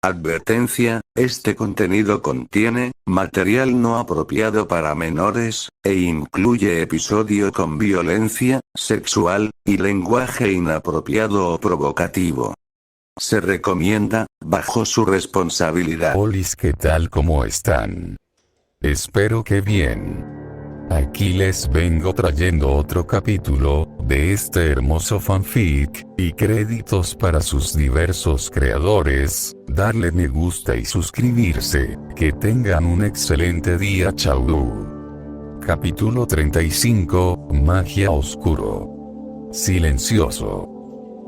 Advertencia, este contenido contiene material no apropiado para menores, e incluye episodio con violencia sexual y lenguaje inapropiado o provocativo. Se recomienda, bajo su responsabilidad. Olis, ¿qué tal? ¿Cómo están? Espero que bien. Aquí les vengo trayendo otro capítulo de este hermoso fanfic, y créditos para sus diversos creadores. Darle me gusta y suscribirse. Que tengan un excelente día. Chau. Capítulo 35, Magia Oscuro. Silencioso.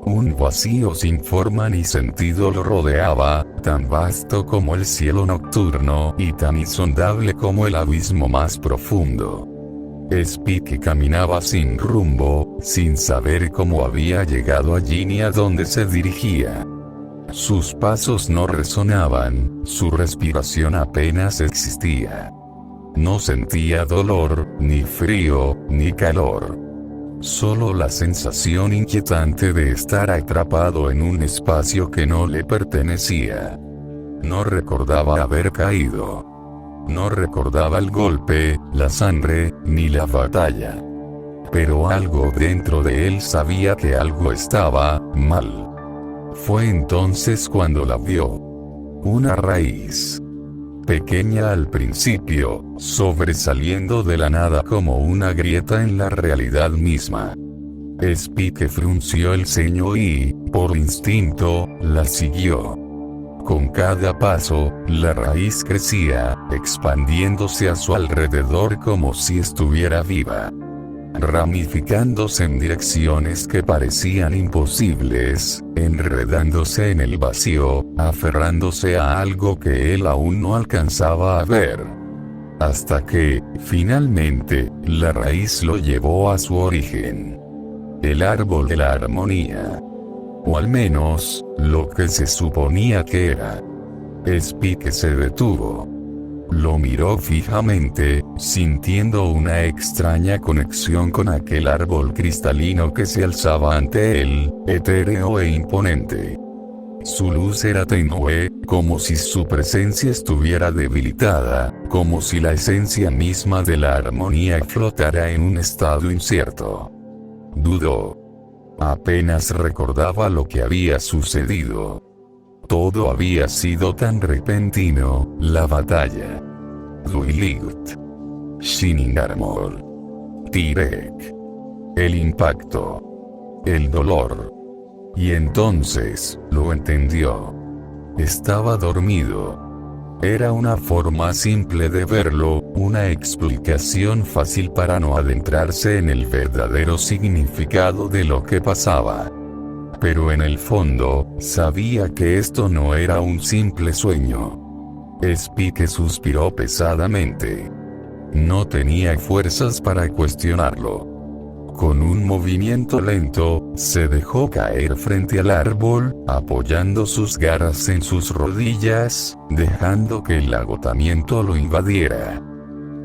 Un vacío sin forma ni sentido lo rodeaba, tan vasto como el cielo nocturno y tan insondable como el abismo más profundo. Spike caminaba sin rumbo, sin saber cómo había llegado allí ni a dónde se dirigía. Sus pasos no resonaban, su respiración apenas existía. No sentía dolor, ni frío, ni calor. Solo la sensación inquietante de estar atrapado en un espacio que no le pertenecía. No recordaba haber caído. No recordaba el golpe, la sangre, ni la batalla. Pero algo dentro de él sabía que algo estaba mal. Fue entonces cuando la vio. Una raíz. Pequeña al principio, sobresaliendo de la nada como una grieta en la realidad misma. Spike frunció el ceño y, por instinto, la siguió. Con cada paso, la raíz crecía, expandiéndose a su alrededor como si estuviera viva. Ramificándose en direcciones que parecían imposibles, enredándose en el vacío, aferrándose a algo que él aún no alcanzaba a ver. Hasta que, finalmente, la raíz lo llevó a su origen. El árbol de la armonía. O al menos, lo que se suponía que era. Spike se detuvo. Lo miró fijamente, sintiendo una extraña conexión con aquel árbol cristalino que se alzaba ante él, etéreo e imponente. Su luz era tenue, como si su presencia estuviera debilitada, como si la esencia misma de la armonía flotara en un estado incierto. Dudó. Apenas recordaba lo que había sucedido. Todo había sido tan repentino, la batalla. Duiligt. Shining Armor. Tirek. El impacto. El dolor. Y entonces, lo entendió. Estaba dormido. Era una forma simple de verlo, una explicación fácil para no adentrarse en el verdadero significado de lo que pasaba. Pero en el fondo, sabía que esto no era un simple sueño. Spike suspiró pesadamente. No tenía fuerzas para cuestionarlo. Con un movimiento lento, se dejó caer frente al árbol, apoyando sus garras en sus rodillas, dejando que el agotamiento lo invadiera.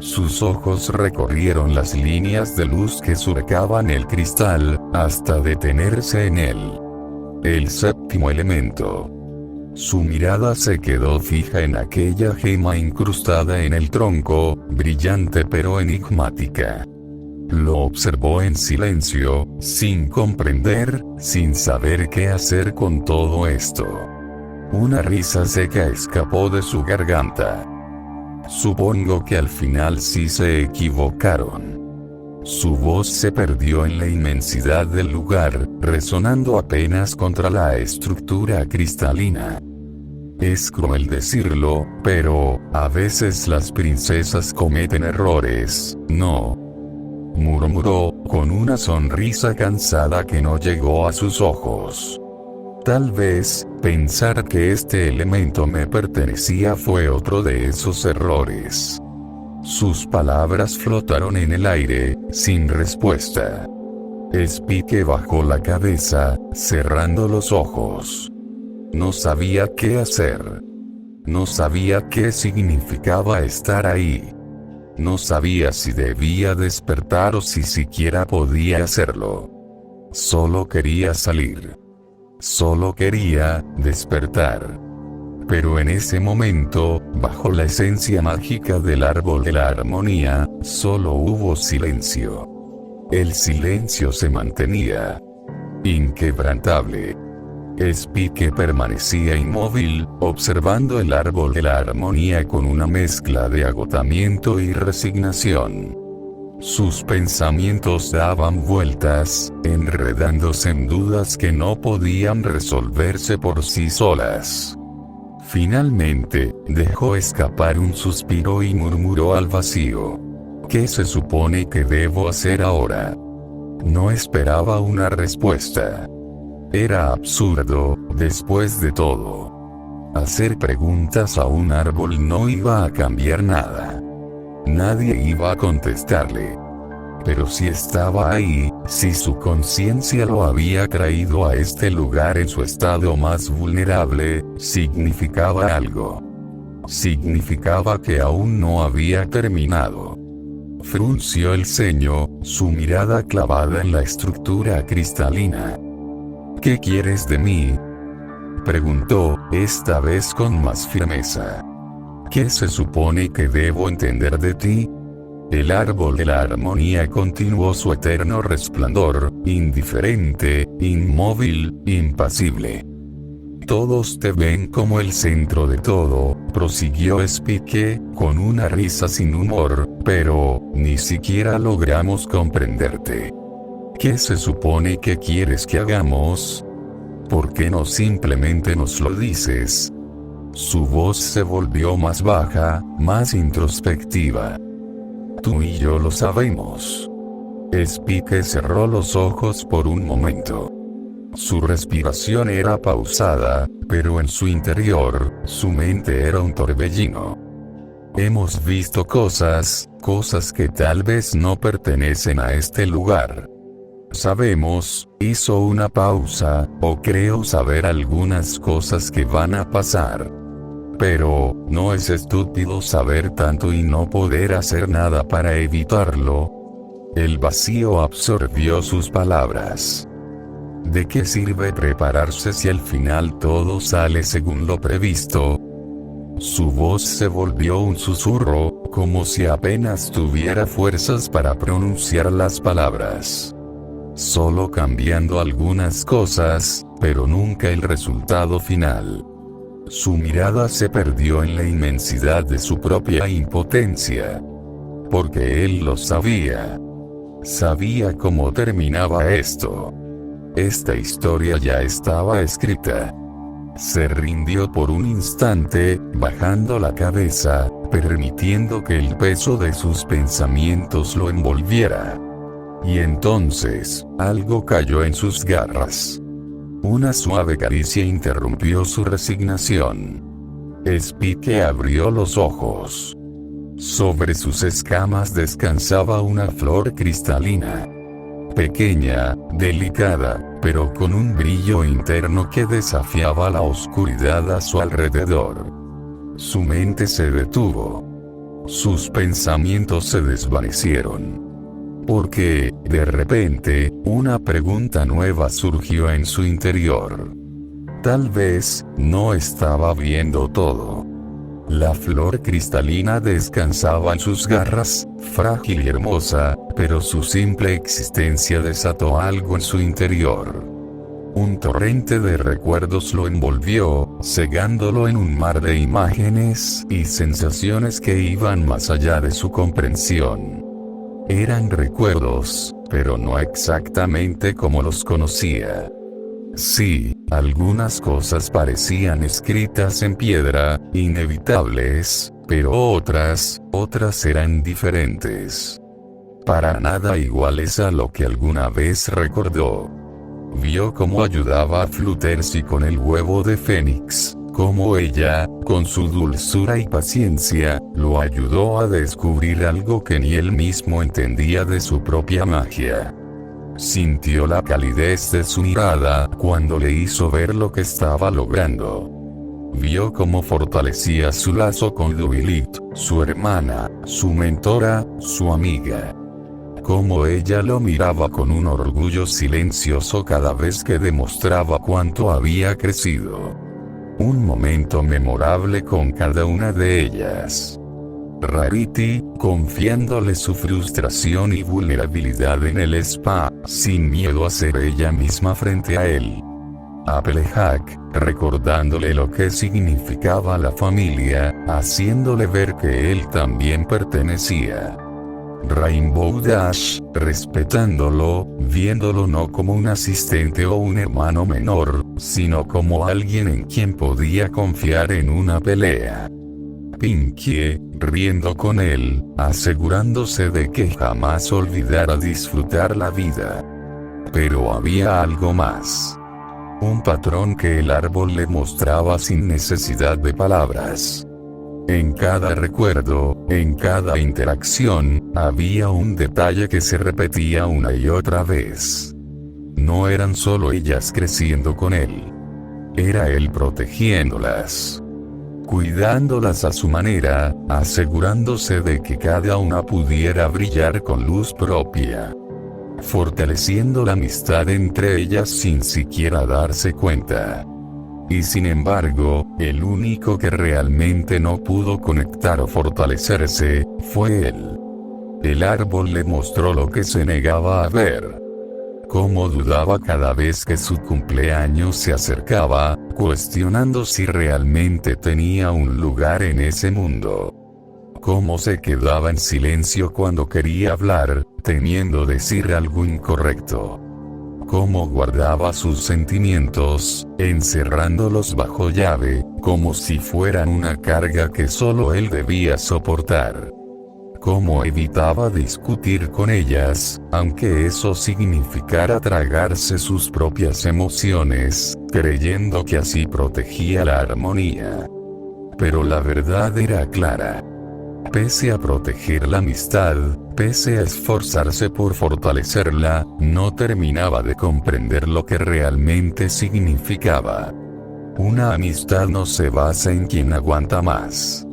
Sus ojos recorrieron las líneas de luz que surcaban el cristal, hasta detenerse en él. El séptimo elemento. Su mirada se quedó fija en aquella gema incrustada en el tronco, brillante pero enigmática. Lo observó en silencio, sin comprender, sin saber qué hacer con todo esto. Una risa seca escapó de su garganta. Supongo que al final sí se equivocaron. Su voz se perdió en la inmensidad del lugar, resonando apenas contra la estructura cristalina. Es cruel decirlo, pero, a veces las princesas cometen errores, ¿no? Murmuró, con una sonrisa cansada que no llegó a sus ojos. Tal vez, pensar que este elemento me pertenecía fue otro de esos errores. Sus palabras flotaron en el aire, sin respuesta. Spike bajó la cabeza, cerrando los ojos. No sabía qué hacer. No sabía qué significaba estar ahí. No sabía si debía despertar o si siquiera podía hacerlo. Solo quería salir. Solo quería despertar. Pero en ese momento, bajo la esencia mágica del árbol de la armonía, solo hubo silencio. El silencio se mantenía inquebrantable. Spike permanecía inmóvil, observando el árbol de la armonía con una mezcla de agotamiento y resignación. Sus pensamientos daban vueltas, enredándose en dudas que no podían resolverse por sí solas. Finalmente, dejó escapar un suspiro y murmuró al vacío: ¿qué se supone que debo hacer ahora? No esperaba una respuesta. Era absurdo, después de todo. Hacer preguntas a un árbol no iba a cambiar nada. Nadie iba a contestarle. Pero si estaba ahí, si su conciencia lo había traído a este lugar en su estado más vulnerable, significaba algo. Significaba que aún no había terminado. Frunció el ceño, su mirada clavada en la estructura cristalina. ¿Qué quieres de mí?, preguntó, esta vez con más firmeza. ¿Qué se supone que debo entender de ti? El árbol de la armonía continuó su eterno resplandor, indiferente, inmóvil, impasible. Todos te ven como el centro de todo, prosiguió Spike, con una risa sin humor, pero ni siquiera logramos comprenderte. ¿Qué se supone que quieres que hagamos? ¿Por qué no simplemente nos lo dices? Su voz se volvió más baja, más introspectiva. Tú y yo lo sabemos. Spike cerró los ojos por un momento. Su respiración era pausada, pero en su interior, su mente era un torbellino. Hemos visto cosas que tal vez no pertenecen a este lugar. Sabemos, hizo una pausa, o creo saber algunas cosas que van a pasar. Pero, ¿no es estúpido saber tanto y no poder hacer nada para evitarlo? El vacío absorbió sus palabras. ¿De qué sirve prepararse si al final todo sale según lo previsto? Su voz se volvió un susurro, como si apenas tuviera fuerzas para pronunciar las palabras. Solo cambiando algunas cosas, pero nunca el resultado final. Su mirada se perdió en la inmensidad de su propia impotencia. Porque él lo sabía. Sabía cómo terminaba esto. Esta historia ya estaba escrita. Se rindió por un instante, bajando la cabeza, permitiendo que el peso de sus pensamientos lo envolviera. Y entonces, algo cayó en sus garras. Una suave caricia interrumpió su resignación. Spike abrió los ojos. Sobre sus escamas descansaba una flor cristalina. Pequeña, delicada, pero con un brillo interno que desafiaba la oscuridad a su alrededor. Su mente se detuvo. Sus pensamientos se desvanecieron. Porque, de repente, una pregunta nueva surgió en su interior. Tal vez, no estaba viendo todo. La flor cristalina descansaba en sus garras, frágil y hermosa, pero su simple existencia desató algo en su interior. Un torrente de recuerdos lo envolvió, cegándolo en un mar de imágenes y sensaciones que iban más allá de su comprensión. Eran recuerdos, pero no exactamente como los conocía. Sí, algunas cosas parecían escritas en piedra, inevitables, pero otras eran diferentes. Para nada iguales a lo que alguna vez recordó. Vio cómo ayudaba a Fluttershy con el huevo de Fénix, cómo ella, con su dulzura y paciencia, lo ayudó a descubrir algo que ni él mismo entendía de su propia magia. Sintió la calidez de su mirada cuando le hizo ver lo que estaba logrando. Vio cómo fortalecía su lazo con Dubilit, su hermana, su mentora, su amiga. Cómo ella lo miraba con un orgullo silencioso cada vez que demostraba cuánto había crecido. un momento memorable con cada una de ellas. Rarity, confiándole su frustración y vulnerabilidad en el spa, sin miedo a ser ella misma frente a él. Applejack, recordándole lo que significaba la familia, haciéndole ver que él también pertenecía. Rainbow Dash, respetándolo, viéndolo no como un asistente o un hermano menor, sino como alguien en quien podía confiar en una pelea. Pinkie, riendo con él, asegurándose de que jamás olvidara disfrutar la vida. Pero había algo más. Un patrón que el árbol le mostraba sin necesidad de palabras. En cada recuerdo, en cada interacción, había un detalle que se repetía una y otra vez. No eran solo ellas creciendo con él. Era él protegiéndolas. Cuidándolas a su manera, asegurándose de que cada una pudiera brillar con luz propia. Fortaleciendo la amistad entre ellas sin siquiera darse cuenta. Y sin embargo, el único que realmente no pudo conectar o fortalecerse, fue él. El árbol le mostró lo que se negaba a ver. Cómo dudaba cada vez que su cumpleaños se acercaba, cuestionando si realmente tenía un lugar en ese mundo. Cómo se quedaba en silencio cuando quería hablar, temiendo decir algo incorrecto. Cómo guardaba sus sentimientos, encerrándolos bajo llave, como si fueran una carga que solo él debía soportar. Cómo evitaba discutir con ellas, aunque eso significara tragarse sus propias emociones, creyendo que así protegía la armonía. Pero la verdad era clara. Pese a proteger la amistad, pese a esforzarse por fortalecerla, no terminaba de comprender lo que realmente significaba. Una amistad no se basa en quien aguanta más.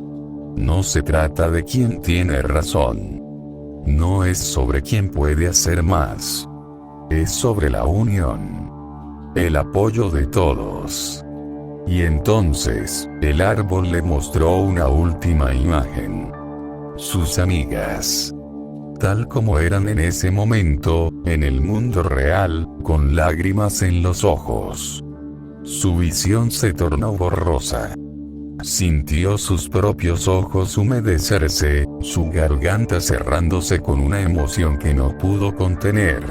No se trata de quién tiene razón. No es sobre quién puede hacer más. Es sobre la unión. El apoyo de todos. Y entonces, el árbol le mostró una última imagen. Sus amigas. Tal como eran en ese momento, en el mundo real, con lágrimas en los ojos. Su visión se tornó borrosa. Sintió sus propios ojos humedecerse, su garganta cerrándose con una emoción que no pudo contener.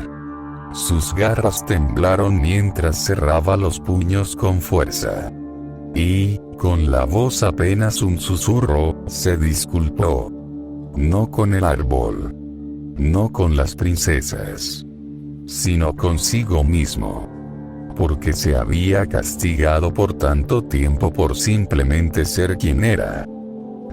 Sus garras temblaron mientras cerraba los puños con fuerza. Y, con la voz apenas un susurro, se disculpó. No con el árbol. No con las princesas. Sino consigo mismo. Porque se había castigado por tanto tiempo por simplemente ser quien era.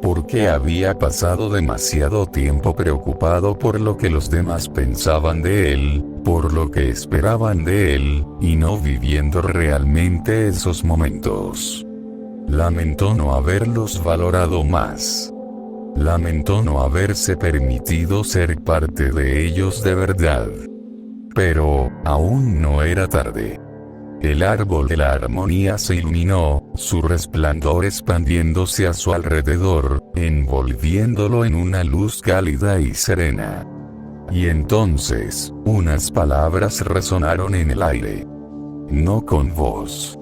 Porque había pasado demasiado tiempo preocupado por lo que los demás pensaban de él, por lo que esperaban de él, y no viviendo realmente esos momentos. Lamentó no haberlos valorado más. Lamentó no haberse permitido ser parte de ellos de verdad. Pero, aún no era tarde. El árbol de la armonía se iluminó, su resplandor expandiéndose a su alrededor, envolviéndolo en una luz cálida y serena. Y entonces, unas palabras resonaron en el aire. No con voz,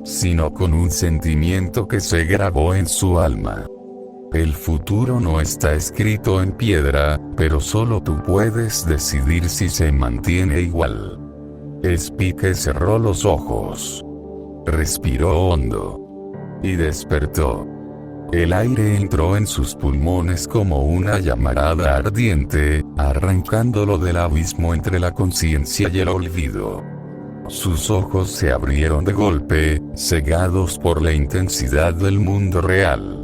sino con un sentimiento que se grabó en su alma. El futuro no está escrito en piedra, pero solo tú puedes decidir si se mantiene igual. Spike cerró los ojos. Respiró hondo. Y despertó. El aire entró en sus pulmones como una llamarada ardiente, arrancándolo del abismo entre la conciencia y el olvido. Sus ojos se abrieron de golpe, cegados por la intensidad del mundo real.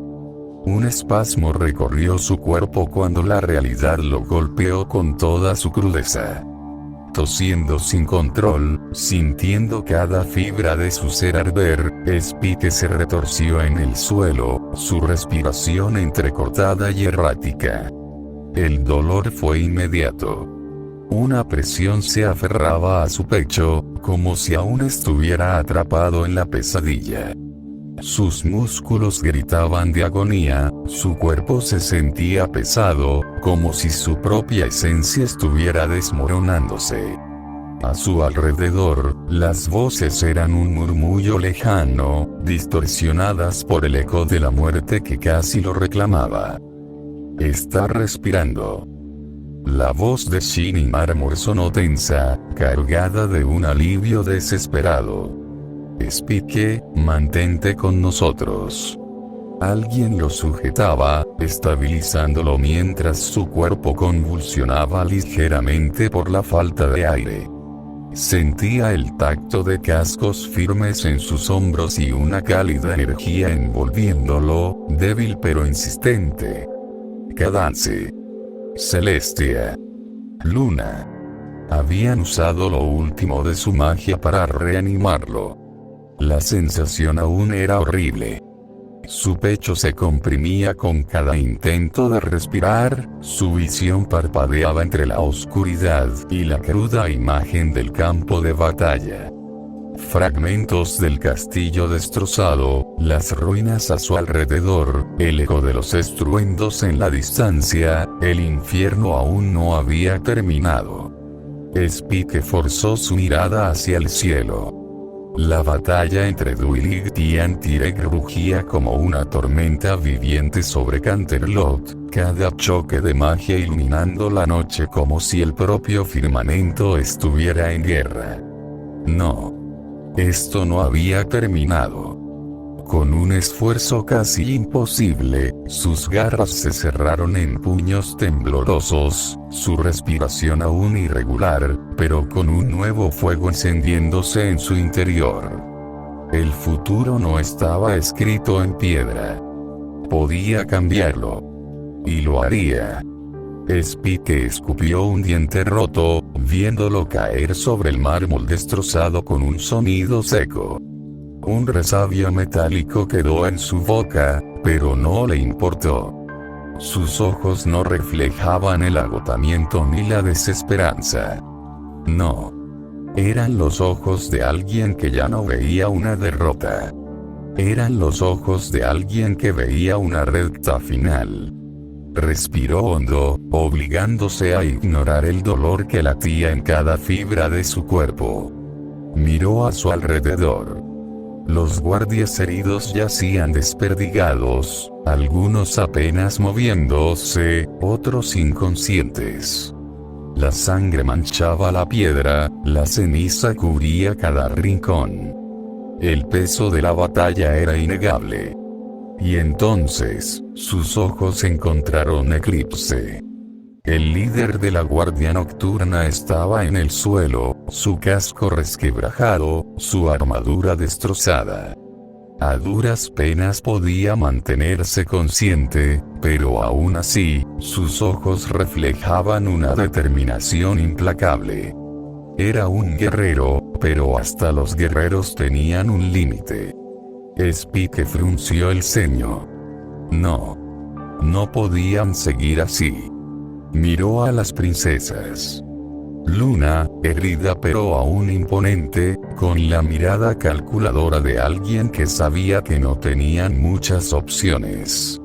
Un espasmo recorrió su cuerpo cuando la realidad lo golpeó con toda su crudeza. Tosiendo sin control, sintiendo cada fibra de su ser arder, Spike se retorció en el suelo, su respiración entrecortada y errática. El dolor fue inmediato. Una presión se aferraba a su pecho, como si aún estuviera atrapado en la pesadilla. Sus músculos gritaban de agonía, su cuerpo se sentía pesado, como si su propia esencia estuviera desmoronándose. A su alrededor, las voces eran un murmullo lejano, distorsionadas por el eco de la muerte que casi lo reclamaba. Está respirando. La voz de Shinny Mármol sonó tensa, cargada de un alivio desesperado. Spike, mantente con nosotros. Alguien lo sujetaba, estabilizándolo mientras su cuerpo convulsionaba ligeramente por la falta de aire. Sentía el tacto de cascos firmes en sus hombros y una cálida energía envolviéndolo, débil pero insistente. Cadance. Celestia. Luna. Habían usado lo último de su magia para reanimarlo. La sensación aún era horrible. Su pecho se comprimía con cada intento de respirar, su visión parpadeaba entre la oscuridad y la cruda imagen del campo de batalla. Fragmentos del castillo destrozado, las ruinas a su alrededor, el eco de los estruendos en la distancia, el infierno aún no había terminado. Spike forzó su mirada hacia el cielo. La batalla entre Duilig y Antirek rugía como una tormenta viviente sobre Canterlot, cada choque de magia iluminando la noche como si el propio firmamento estuviera en guerra. No. Esto no había terminado. Con un esfuerzo casi imposible, sus garras se cerraron en puños temblorosos, su respiración aún irregular, pero con un nuevo fuego encendiéndose en su interior. El futuro no estaba escrito en piedra. Podía cambiarlo. Y lo haría. Spike escupió un diente roto, viéndolo caer sobre el mármol destrozado con un sonido seco. Un resabio metálico quedó en su boca, pero no le importó. Sus ojos no reflejaban el agotamiento ni la desesperanza. No. Eran los ojos de alguien que ya no veía una derrota. Eran los ojos de alguien que veía una recta final. Respiró hondo, obligándose a ignorar el dolor que latía en cada fibra de su cuerpo. Miró a su alrededor. Los guardias heridos yacían desperdigados, algunos apenas moviéndose, otros inconscientes. La sangre manchaba la piedra, la ceniza cubría cada rincón. El peso de la batalla era innegable. Y entonces, sus ojos encontraron eclipse. El líder de la guardia nocturna estaba en el suelo, su casco resquebrajado, su armadura destrozada. A duras penas podía mantenerse consciente, pero aún así, sus ojos reflejaban una determinación implacable. Era un guerrero, pero hasta los guerreros tenían un límite. Spike frunció el ceño. No. No podían seguir así. Miró a las princesas. Luna, herida pero aún imponente, con la mirada calculadora de alguien que sabía que no tenían muchas opciones.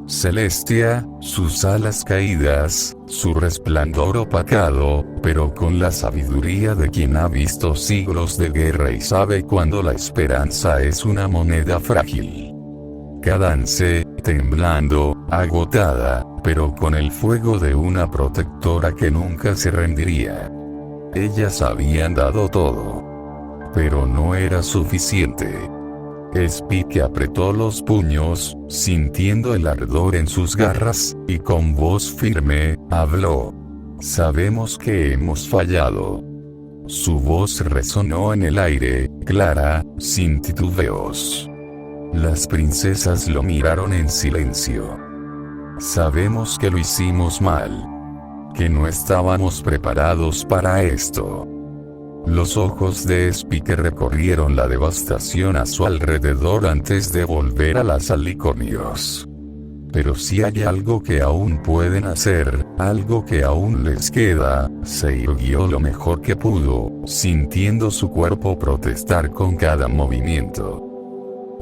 Celestia, sus alas caídas, su resplandor opacado, pero con la sabiduría de quien ha visto siglos de guerra y sabe cuando la esperanza es una moneda frágil. Cadance, temblando, agotada, pero con el fuego de una protectora que nunca se rendiría. Ellas habían dado todo. Pero no era suficiente. Spike apretó los puños, sintiendo el ardor en sus garras, y con voz firme, habló. Sabemos que hemos fallado. Su voz resonó en el aire, clara, sin titubeos. Las princesas lo miraron en silencio. Sabemos que lo hicimos mal. Que no estábamos preparados para esto. Los ojos de Spike recorrieron la devastación a su alrededor antes de volver a las alicornios. Pero si hay algo que aún pueden hacer, algo que aún les queda, se irguió lo mejor que pudo, sintiendo su cuerpo protestar con cada movimiento.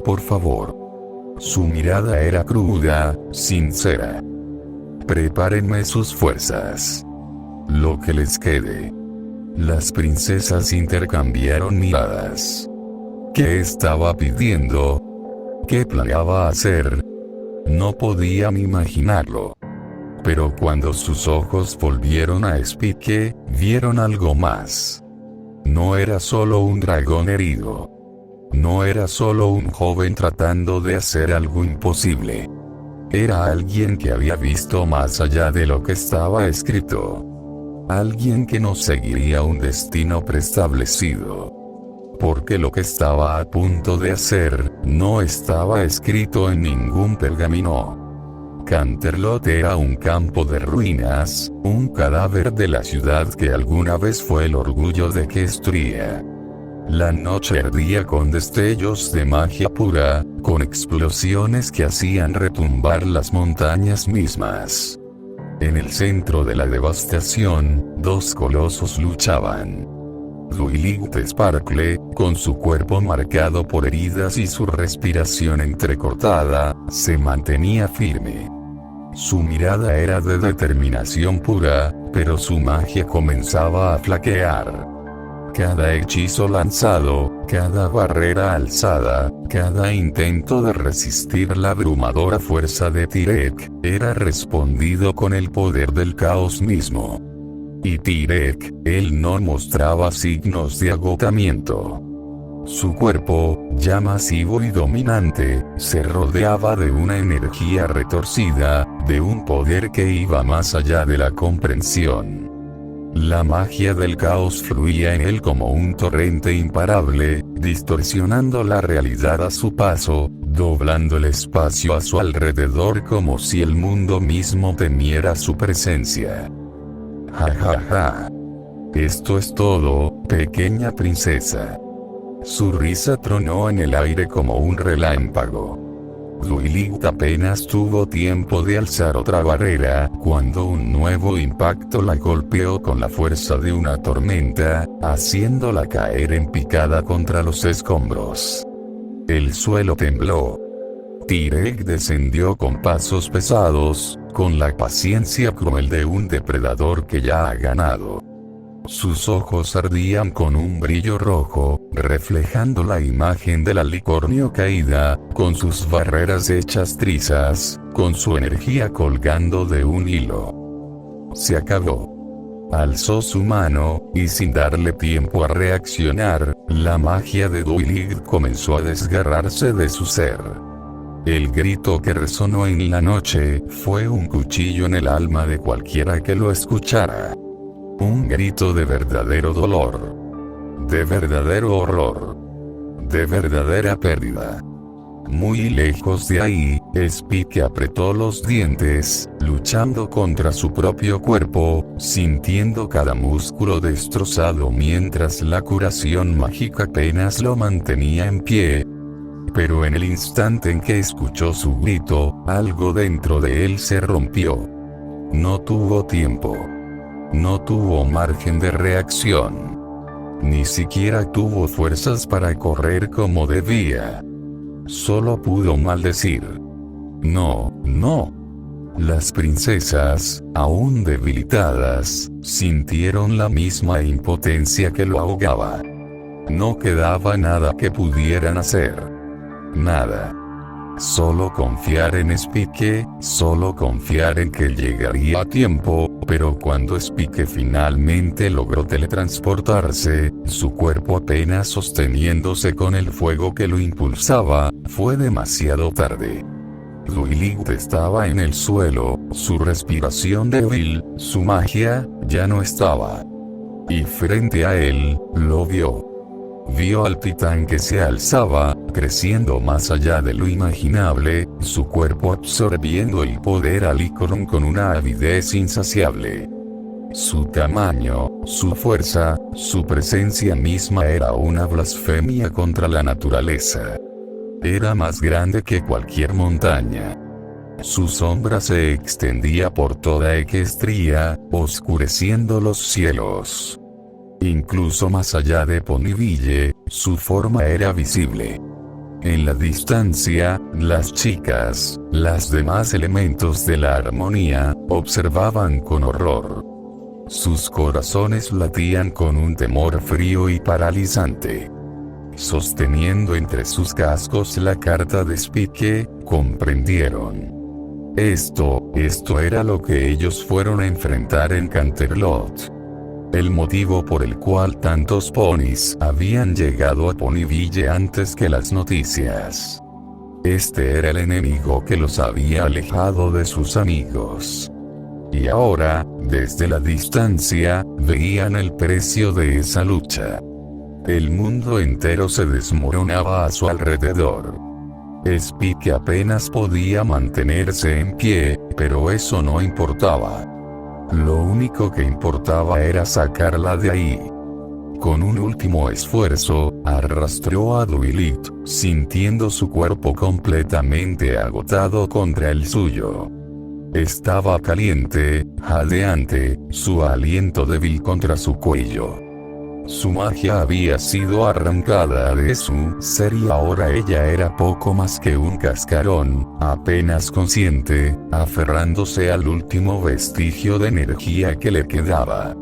por favor. Su mirada era cruda, sincera. Prepárenme sus fuerzas. Lo que les quede. Las princesas intercambiaron miradas. ¿Qué estaba pidiendo? ¿Qué planeaba hacer? No podían imaginarlo. Pero cuando sus ojos volvieron a Spike, vieron algo más. No era solo un dragón herido. No era solo un joven tratando de hacer algo imposible. Era alguien que había visto más allá de lo que estaba escrito. Alguien que no seguiría un destino preestablecido. Porque lo que estaba a punto de hacer, no estaba escrito en ningún pergamino. Canterlot era un campo de ruinas, un cadáver de la ciudad que alguna vez fue el orgullo de Equestria. La noche ardía con destellos de magia pura, con explosiones que hacían retumbar las montañas mismas. En el centro de la devastación, dos colosos luchaban. Duiligth Sparkle, con su cuerpo marcado por heridas y su respiración entrecortada, se mantenía firme. Su mirada era de determinación pura, pero su magia comenzaba a flaquear. Cada hechizo lanzado, cada barrera alzada, cada intento de resistir la abrumadora fuerza de Tyrek, era respondido con el poder del caos mismo. Y Tyrek, él no mostraba signos de agotamiento. Su cuerpo, ya masivo y dominante, se rodeaba de una energía retorcida, de un poder que iba más allá de la comprensión. La magia del caos fluía en él como un torrente imparable, distorsionando la realidad a su paso, doblando el espacio a su alrededor como si el mundo mismo temiera su presencia. Ja ja ja. Esto es todo, pequeña princesa. Su risa tronó en el aire como un relámpago. Duiligth apenas tuvo tiempo de alzar otra barrera, cuando un nuevo impacto la golpeó con la fuerza de una tormenta, haciéndola caer en picada contra los escombros. El suelo tembló. Tyrek descendió con pasos pesados, con la paciencia cruel de un depredador que ya ha ganado. Sus ojos ardían con un brillo rojo, reflejando la imagen de la licornio caída, con sus barreras hechas trizas, con su energía colgando de un hilo. Se acabó. Alzó su mano, y sin darle tiempo a reaccionar, la magia de Duiligth comenzó a desgarrarse de su ser. El grito que resonó en la noche, fue un cuchillo en el alma de cualquiera que lo escuchara. Un grito de verdadero dolor. De verdadero horror. De verdadera pérdida. Muy lejos de ahí, Spike apretó los dientes, luchando contra su propio cuerpo, sintiendo cada músculo destrozado mientras la curación mágica apenas lo mantenía en pie. Pero en el instante en que escuchó su grito, algo dentro de él se rompió. No tuvo tiempo. No tuvo margen de reacción. Ni siquiera tuvo fuerzas para correr como debía. Solo pudo maldecir. No, no. Las princesas, aún debilitadas, sintieron la misma impotencia que lo ahogaba. No quedaba nada que pudieran hacer. Nada. Solo confiar en Spike, solo confiar en que llegaría a tiempo, pero cuando Spike finalmente logró teletransportarse, su cuerpo apenas sosteniéndose con el fuego que lo impulsaba, fue demasiado tarde. Duiligth estaba en el suelo, su respiración débil, su magia, ya no estaba. Y frente a él, lo vio. Vio al titán que se alzaba, creciendo más allá de lo imaginable, su cuerpo absorbiendo el poder al Icoron con una avidez insaciable. Su tamaño, su fuerza, su presencia misma era una blasfemia contra la naturaleza. Era más grande que cualquier montaña. Su sombra se extendía por toda Equestria, oscureciendo los cielos. Incluso más allá de Ponyville, su forma era visible. En la distancia, las chicas, los demás elementos de la armonía, observaban con horror. Sus corazones latían con un temor frío y paralizante. Sosteniendo entre sus cascos la carta de Spike, comprendieron. Esto era lo que ellos fueron a enfrentar en Canterlot. El motivo por el cual tantos ponis habían llegado a Ponyville antes que las noticias. Este era el enemigo que los había alejado de sus amigos. Y ahora, desde la distancia, veían el precio de esa lucha. El mundo entero se desmoronaba a su alrededor. Spike apenas podía mantenerse en pie, pero eso no importaba. Lo único que importaba era sacarla de ahí. Con un último esfuerzo, arrastró a Dwilit, sintiendo su cuerpo completamente agotado contra el suyo. Estaba caliente, jadeante, su aliento débil contra su cuello. Su magia había sido arrancada de su ser y ahora ella era poco más que un cascarón, apenas consciente, aferrándose al último vestigio de energía que le quedaba.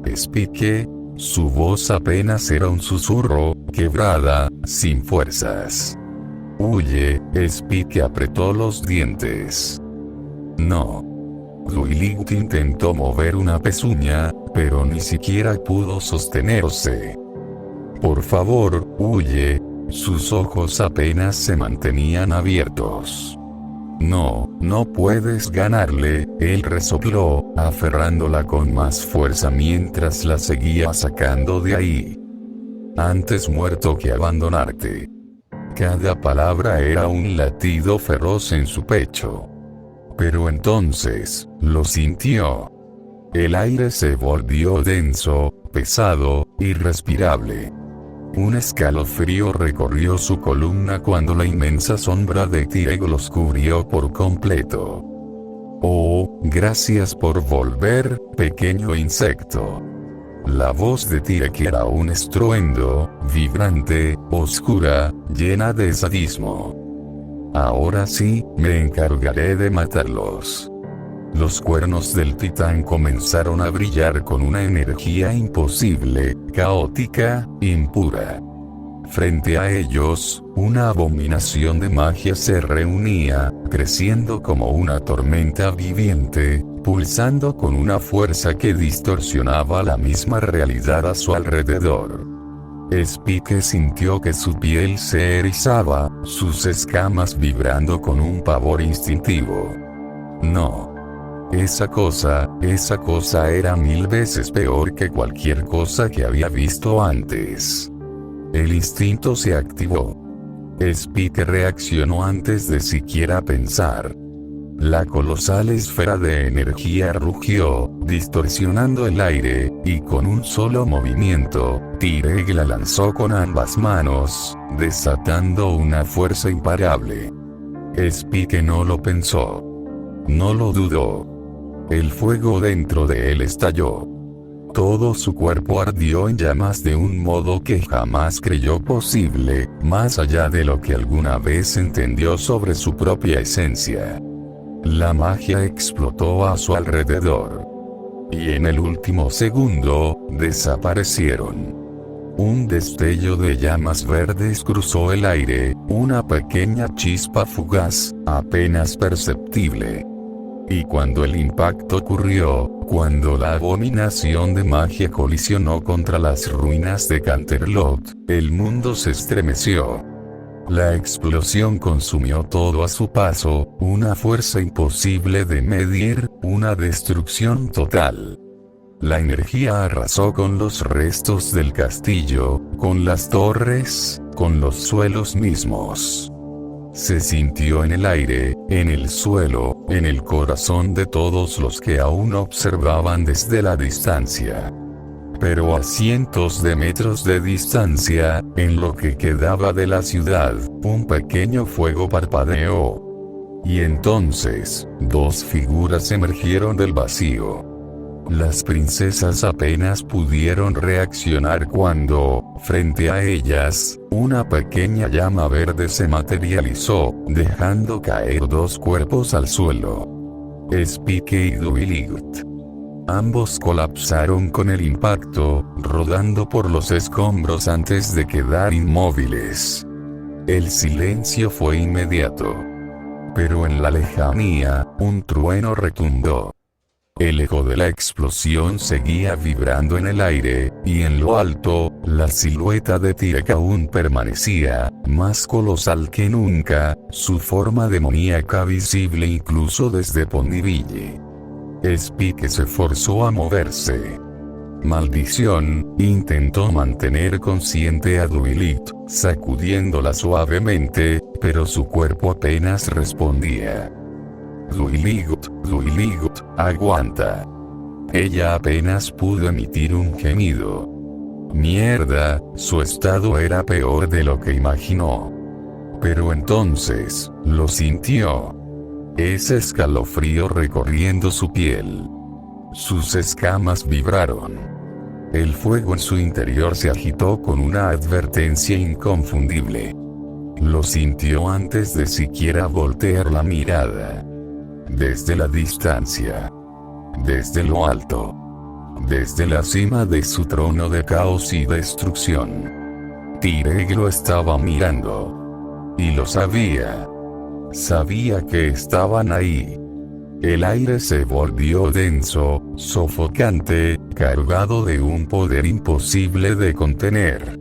Spike, su voz apenas era un susurro, quebrada, sin fuerzas. Huye, Spike apretó los dientes. No. Dwilit intentó mover una pezuña, pero ni siquiera pudo sostenerse. Por favor, huye. Sus ojos apenas se mantenían abiertos. No puedes ganarle, él resopló, aferrándola con más fuerza mientras la seguía sacando de ahí. Antes muerto que abandonarte. Cada palabra era un latido feroz en su pecho. Pero entonces, lo sintió. El aire se volvió denso, pesado, irrespirable. Un escalofrío recorrió su columna cuando la inmensa sombra de Tirek los cubrió por completo. Oh, gracias por volver, pequeño insecto. La voz de Tirek era un estruendo, vibrante, oscura, llena de sadismo. Ahora sí, me encargaré de matarlos. Los cuernos del titán comenzaron a brillar con una energía imposible, caótica, impura. Frente a ellos, una abominación de magia se reunía, creciendo como una tormenta viviente, pulsando con una fuerza que distorsionaba la misma realidad a su alrededor. Spike sintió que su piel se erizaba, sus escamas vibrando con un pavor instintivo. No. Esa cosa era 1000 veces peor que cualquier cosa que había visto antes. El instinto se activó. Spike reaccionó antes de siquiera pensar. La colosal esfera de energía rugió, distorsionando el aire, y con un solo movimiento, Tirek la lanzó con ambas manos, desatando una fuerza imparable. Spike no lo pensó. No lo dudó. El fuego dentro de él estalló. Todo su cuerpo ardió en llamas de un modo que jamás creyó posible, más allá de lo que alguna vez entendió sobre su propia esencia. La magia explotó a su alrededor. Y en el último segundo, desaparecieron. Un destello de llamas verdes cruzó el aire, una pequeña chispa fugaz, apenas perceptible. Y cuando el impacto ocurrió, cuando la abominación de magia colisionó contra las ruinas de Canterlot, el mundo se estremeció. La explosión consumió todo a su paso, una fuerza imposible de medir, una destrucción total. La energía arrasó con los restos del castillo, con las torres, con los suelos mismos. Se sintió en el aire, en el suelo, en el corazón de todos los que aún observaban desde la distancia. Pero a cientos de metros de distancia, en lo que quedaba de la ciudad, un pequeño fuego parpadeó. Y entonces, dos figuras emergieron del vacío. Las princesas apenas pudieron reaccionar cuando, frente a ellas, una pequeña llama verde se materializó, dejando caer dos cuerpos al suelo. Spike y Duiligt. Ambos colapsaron con el impacto, rodando por los escombros antes de quedar inmóviles. El silencio fue inmediato. Pero en la lejanía, un trueno retumbó. El eco de la explosión seguía vibrando en el aire, y en lo alto, la silueta de Tyrek aún permanecía, más colosal que nunca, su forma demoníaca visible incluso desde Ponyville. Spike se forzó a moverse. Maldición, intentó mantener consciente a Duiligt, sacudiéndola suavemente, pero su cuerpo apenas respondía. Duiligt, aguanta. Ella apenas pudo emitir un gemido. Mierda, su estado era peor de lo que imaginó. Pero entonces, lo sintió. Ese escalofrío recorriendo su piel. Sus escamas vibraron. El fuego en su interior se agitó con una advertencia inconfundible. Lo sintió antes de siquiera voltear la mirada. Desde la distancia. Desde lo alto. Desde la cima de su trono de caos y destrucción. Tyrek lo estaba mirando. Y lo sabía. Sabía que estaban ahí. El aire se volvió denso, sofocante, cargado de un poder imposible de contener.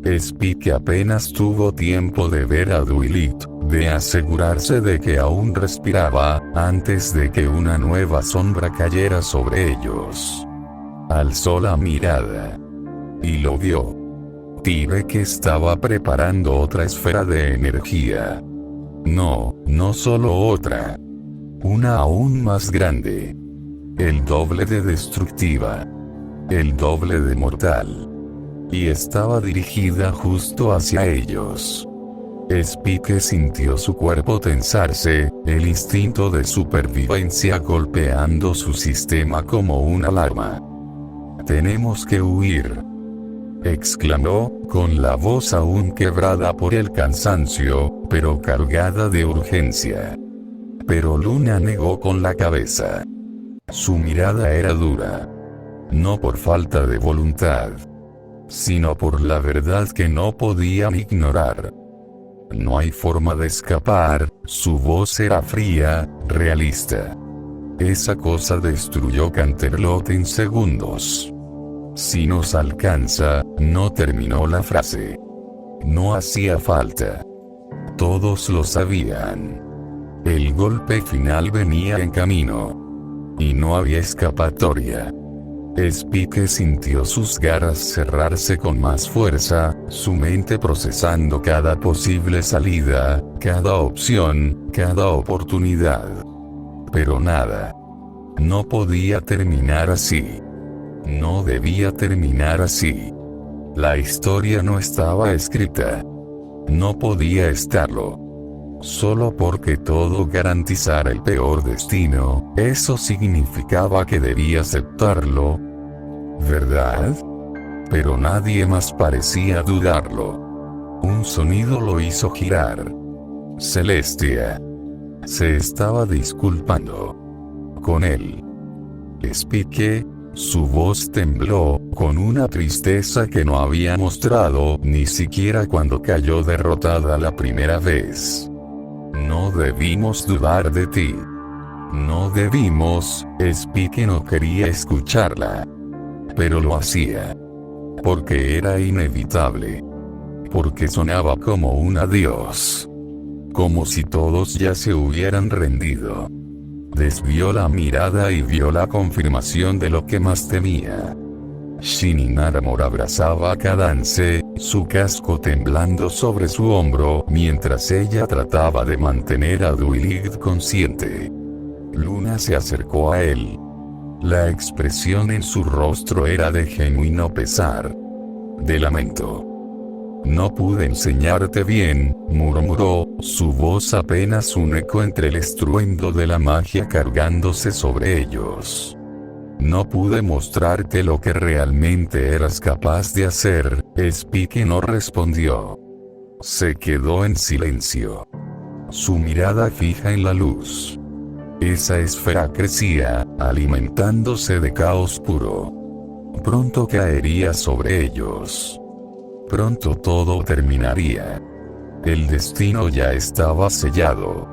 Spike apenas tuvo tiempo de ver a Duiligt, de asegurarse de que aún respiraba, antes de que una nueva sombra cayera sobre ellos. Alzó la mirada. Y lo vio. Tyrek estaba preparando otra esfera de energía. No solo otra. Una aún más grande. El doble de destructiva. El doble de mortal. Y estaba dirigida justo hacia ellos. Spike sintió su cuerpo tensarse, el instinto de supervivencia golpeando su sistema como una alarma. «Tenemos que huir», exclamó, con la voz aún quebrada por el cansancio, pero cargada de urgencia. Pero Luna negó con la cabeza. Su mirada era dura. No por falta de voluntad, sino por la verdad que no podían ignorar. No hay forma de escapar, su voz era fría, realista. Esa cosa destruyó Canterlot en segundos. Si nos alcanza, no terminó la frase. No hacía falta. Todos lo sabían. El golpe final venía en camino. Y no había escapatoria. Spike sintió sus garras cerrarse con más fuerza, su mente procesando cada posible salida, cada opción, cada oportunidad. Pero nada. No podía terminar así. No debía terminar así. La historia no estaba escrita. No podía estarlo. Solo porque todo garantizara el peor destino, eso significaba que debía aceptarlo. ¿Verdad? Pero nadie más parecía dudarlo. Un sonido lo hizo girar. Celestia. Se estaba disculpando. Con él. Spike. Su voz tembló, con una tristeza que no había mostrado ni siquiera cuando cayó derrotada la primera vez. No debimos dudar de ti. No debimos. Spike no quería escucharla. Pero lo hacía. Porque era inevitable. Porque sonaba como un adiós. Como si todos ya se hubieran rendido. Desvió la mirada y vio la confirmación de lo que más temía. Shinin Armor abrazaba a Cadance, su casco temblando sobre su hombro mientras ella trataba de mantener a Duiligt consciente. Luna se acercó a él. La expresión en su rostro era de genuino pesar. De lamento. «No pude enseñarte bien», murmuró, su voz apenas un eco entre el estruendo de la magia cargándose sobre ellos. No pude mostrarte lo que realmente eras capaz de hacer. Spike no respondió. Se quedó en silencio. Su mirada fija en la luz. Esa esfera crecía, alimentándose de caos puro. Pronto caería sobre ellos. Pronto todo terminaría. El destino ya estaba sellado.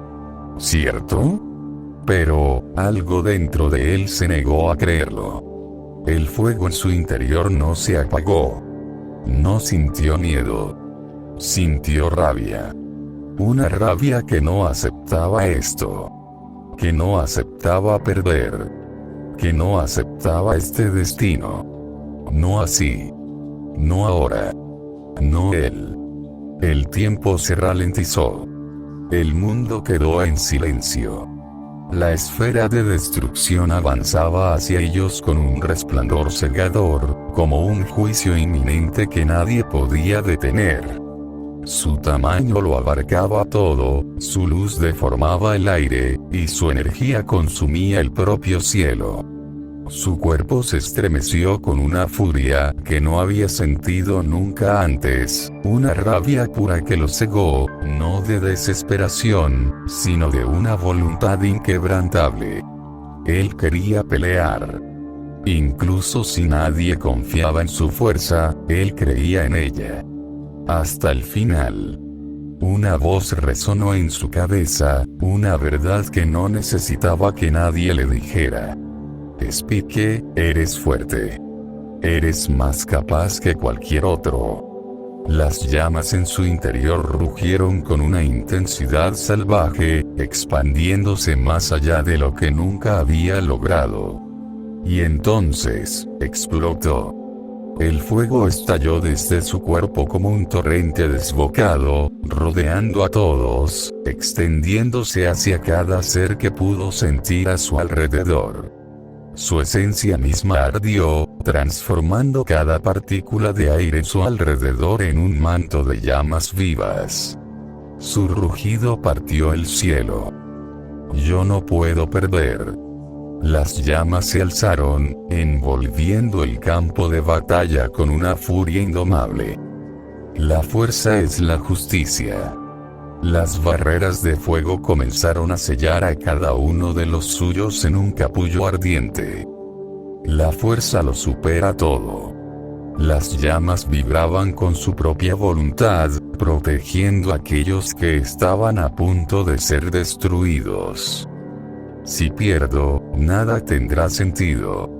¿Cierto? Pero, algo dentro de él se negó a creerlo. El fuego en su interior no se apagó. No sintió miedo. Sintió rabia. Una rabia que no aceptaba esto. Que no aceptaba perder. Que no aceptaba este destino. No así. No ahora. No él. El tiempo se ralentizó. El mundo quedó en silencio. La esfera de destrucción avanzaba hacia ellos con un resplandor cegador, como un juicio inminente que nadie podía detener. Su tamaño lo abarcaba todo, su luz deformaba el aire, y su energía consumía el propio cielo. Su cuerpo se estremeció con una furia que no había sentido nunca antes, una rabia pura que lo cegó, no de desesperación, sino de una voluntad inquebrantable. Él quería pelear. Incluso si nadie confiaba en su fuerza, él creía en ella. Hasta el final. Una voz resonó en su cabeza, una verdad que no necesitaba que nadie le dijera. Spike, eres fuerte. Eres más capaz que cualquier otro. Las llamas en su interior rugieron con una intensidad salvaje, expandiéndose más allá de lo que nunca había logrado. Y entonces, explotó. El fuego estalló desde su cuerpo como un torrente desbocado, rodeando a todos, extendiéndose hacia cada ser que pudo sentir a su alrededor. Su esencia misma ardió, transformando cada partícula de aire en su alrededor en un manto de llamas vivas. Su rugido partió el cielo. Yo no puedo perder. Las llamas se alzaron, envolviendo el campo de batalla con una furia indomable. La fuerza es la justicia. Las barreras de fuego comenzaron a sellar a cada uno de los suyos en un capullo ardiente. La fuerza lo supera todo. Las llamas vibraban con su propia voluntad, protegiendo a aquellos que estaban a punto de ser destruidos. Si pierdo, nada tendrá sentido.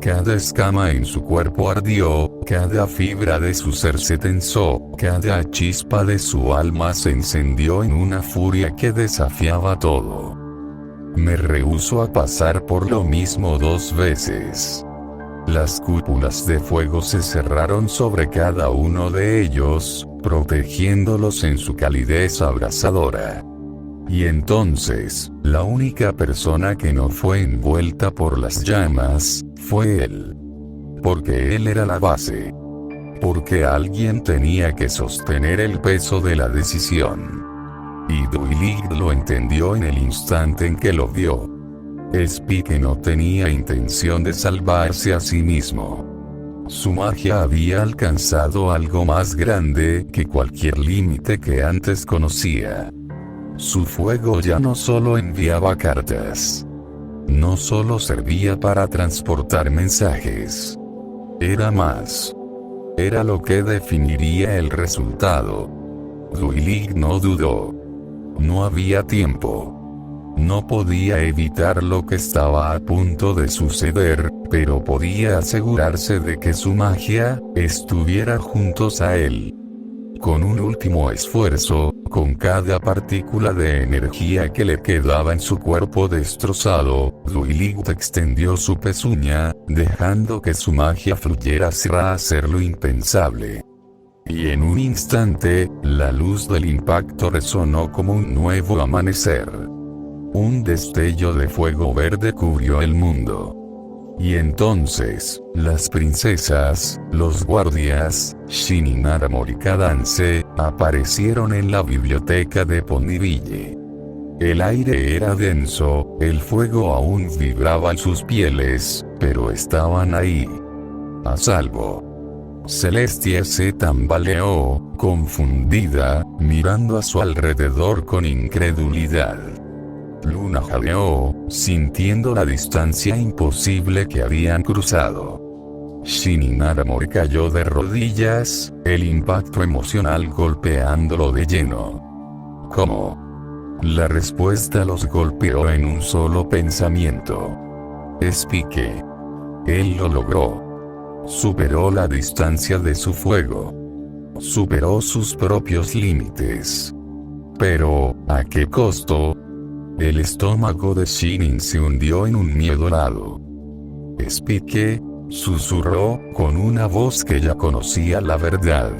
Cada escama en su cuerpo ardió, cada fibra de su ser se tensó, cada chispa de su alma se encendió en una furia que desafiaba todo. Me rehúso a pasar por lo mismo 2 veces. Las cúpulas de fuego se cerraron sobre cada uno de ellos, protegiéndolos en su calidez abrasadora. Y entonces, la única persona que no fue envuelta por las llamas, fue él. Porque él era la base. Porque alguien tenía que sostener el peso de la decisión. Y Duilig lo entendió en el instante en que lo vio. Spike no tenía intención de salvarse a sí mismo. Su magia había alcanzado algo más grande que cualquier límite que antes conocía. Su fuego ya no solo enviaba cartas. No solo servía para transportar mensajes. Era más. Era lo que definiría el resultado. Duilig no dudó. No había tiempo. No podía evitar lo que estaba a punto de suceder, pero podía asegurarse de que su magia estuviera juntos a él. Con un último esfuerzo, con cada partícula de energía que le quedaba en su cuerpo destrozado, Duilig extendió su pezuña, dejando que su magia fluyera para hacer lo impensable. Y en un instante, la luz del impacto resonó como un nuevo amanecer. Un destello de fuego verde cubrió el mundo. Y entonces, las princesas, los guardias, Shin y Naramori Cadance, aparecieron en la biblioteca de Ponyville. El aire era denso, el fuego aún vibraba en sus pieles, pero estaban ahí, a salvo. Celestia se tambaleó, confundida, mirando a su alrededor con incredulidad. Luna jadeó, sintiendo la distancia imposible que habían cruzado. Shin Inaramori cayó de rodillas, el impacto emocional golpeándolo de lleno. ¿Cómo? La respuesta los golpeó en un solo pensamiento. Es Pike. Él lo logró. Superó la distancia de su fuego. Superó sus propios límites. Pero, ¿a qué costo? El estómago de Shinin se hundió en un miedo helado. «Es Pike», susurró, con una voz que ya conocía la verdad.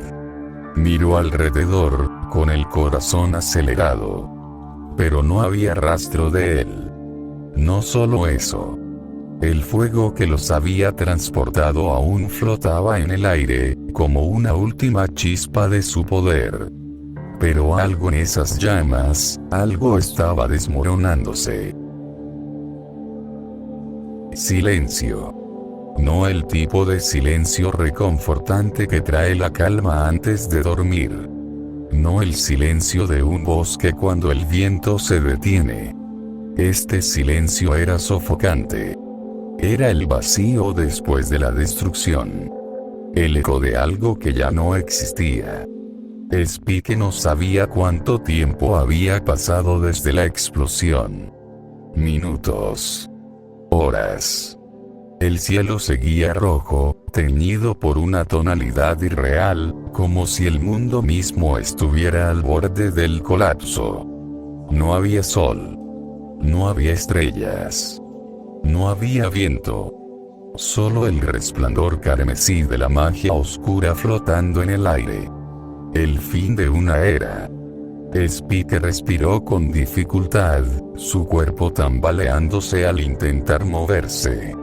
Miró alrededor, con el corazón acelerado. Pero no había rastro de él. No solo eso. El fuego que los había transportado aún flotaba en el aire, como una última chispa de su poder. Pero algo en esas llamas, algo estaba desmoronándose. Silencio. No el tipo de silencio reconfortante que trae la calma antes de dormir. No el silencio de un bosque cuando el viento se detiene. Este silencio era sofocante. Era el vacío después de la destrucción. El eco de algo que ya no existía. Pike no sabía cuánto tiempo había pasado desde la explosión. Minutos. Horas. El cielo seguía rojo, teñido por una tonalidad irreal, como si el mundo mismo estuviera al borde del colapso. No había sol. No había estrellas. No había viento. Solo el resplandor carmesí de la magia oscura flotando en el aire. El fin de una era. Pike respiró con dificultad, su cuerpo tambaleándose al intentar moverse.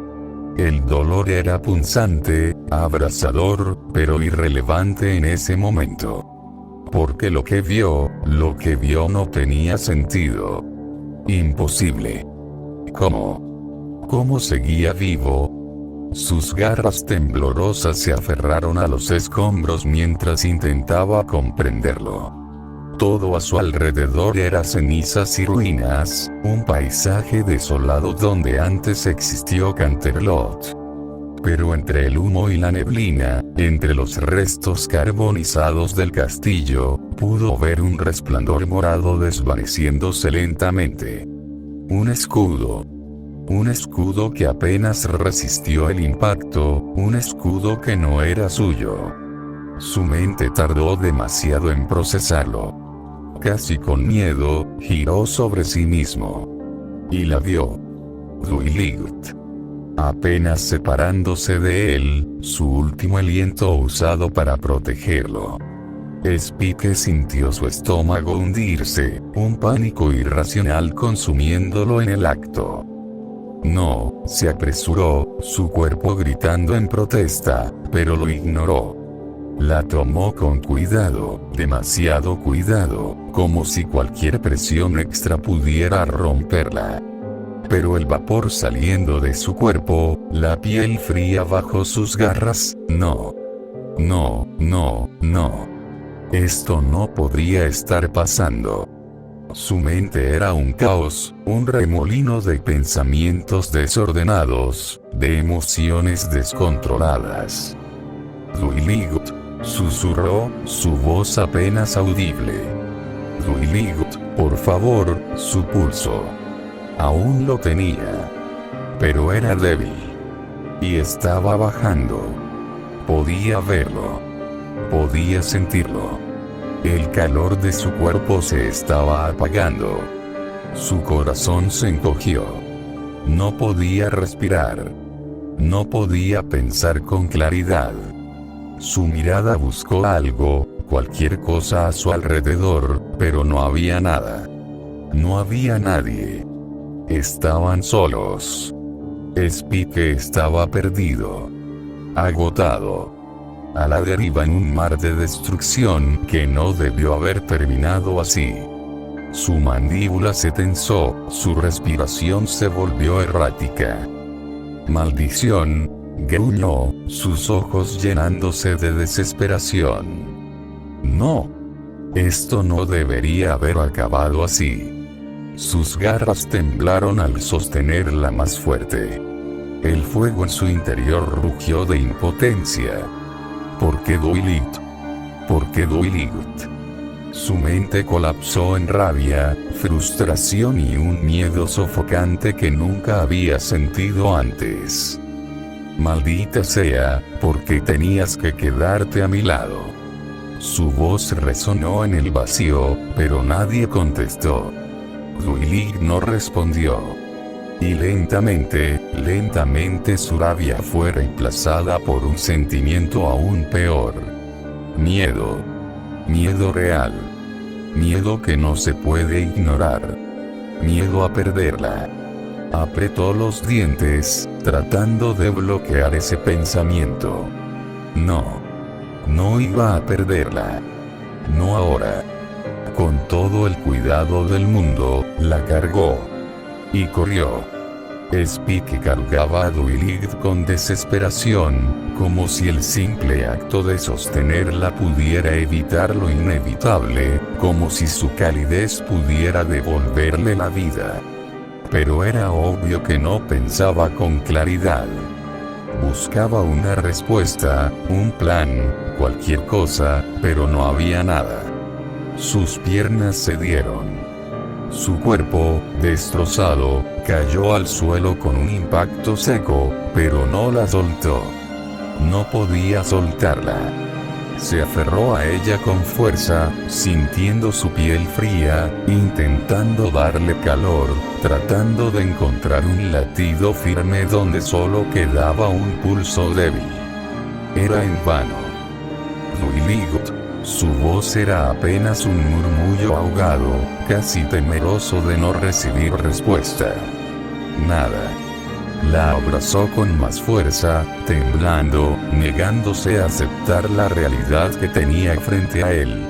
El dolor era punzante, abrasador, pero irrelevante en ese momento. Porque lo que vio no tenía sentido. Imposible. ¿Cómo? ¿Cómo seguía vivo? Sus garras temblorosas se aferraron a los escombros mientras intentaba comprenderlo. Todo a su alrededor era cenizas y ruinas, un paisaje desolado donde antes existió Canterlot. Pero entre el humo y la neblina, entre los restos carbonizados del castillo, pudo ver un resplandor morado desvaneciéndose lentamente. Un escudo. Un escudo que apenas resistió el impacto, un escudo que no era suyo. Su mente tardó demasiado en procesarlo. Casi con miedo, giró sobre sí mismo. Y la vio. Duiligt. Apenas separándose de él, su último aliento usado para protegerlo. Pike sintió su estómago hundirse, un pánico irracional consumiéndolo en el acto. No, se apresuró, su cuerpo gritando en protesta, pero lo ignoró. La tomó con cuidado, demasiado cuidado, como si cualquier presión extra pudiera romperla. Pero el vapor saliendo de su cuerpo, la piel fría bajo sus garras, no. No, no, no. Esto no podría estar pasando. Su mente era un caos, un remolino de pensamientos desordenados, de emociones descontroladas. Duiligt, susurró, su voz apenas audible. Duiligt, por favor, su pulso. Aún lo tenía. Pero era débil. Y estaba bajando. Podía verlo. Podía sentirlo. El calor de su cuerpo se estaba apagando. Su corazón se encogió. No podía respirar. No podía pensar con claridad. Su mirada buscó algo, cualquier cosa a su alrededor, pero no había nada. No había nadie. Estaban solos. Pike estaba perdido. Agotado. A la deriva en un mar de destrucción que no debió haber terminado así. Su mandíbula se tensó, su respiración se volvió errática. «Maldición», gruñó, sus ojos llenándose de desesperación. «No. Esto no debería haber acabado así». Sus garras temblaron al sostenerla más fuerte. El fuego en su interior rugió de impotencia. ¿Por qué Doilit? ¿Por qué Doilit? Su mente colapsó en rabia, frustración y un miedo sofocante que nunca había sentido antes. «Maldita sea, ¿por qué tenías que quedarte a mi lado?». Su voz resonó en el vacío, pero nadie contestó. Doilit no respondió. Y lentamente su rabia fue reemplazada por un sentimiento aún peor. Miedo. Miedo real. Miedo que no se puede ignorar. Miedo a perderla. Apretó los dientes, tratando de bloquear ese pensamiento. No iba a perderla. No ahora. Con todo el cuidado del mundo, la cargó. Y corrió. Spike cargaba a Doilit con desesperación, como si el simple acto de sostenerla pudiera evitar lo inevitable, como si su calidez pudiera devolverle la vida. Pero era obvio que no pensaba con claridad. Buscaba una respuesta, un plan, cualquier cosa, pero no había nada. Sus piernas cedieron. Su cuerpo, destrozado, cayó al suelo con un impacto seco, pero no la soltó. No podía soltarla. Se aferró a ella con fuerza, sintiendo su piel fría, intentando darle calor, tratando de encontrar un latido firme donde solo quedaba un pulso débil. Era en vano. Doilit. Su voz era apenas un murmullo ahogado, casi temeroso de no recibir respuesta. Nada. La abrazó con más fuerza, temblando, negándose a aceptar la realidad que tenía frente a él.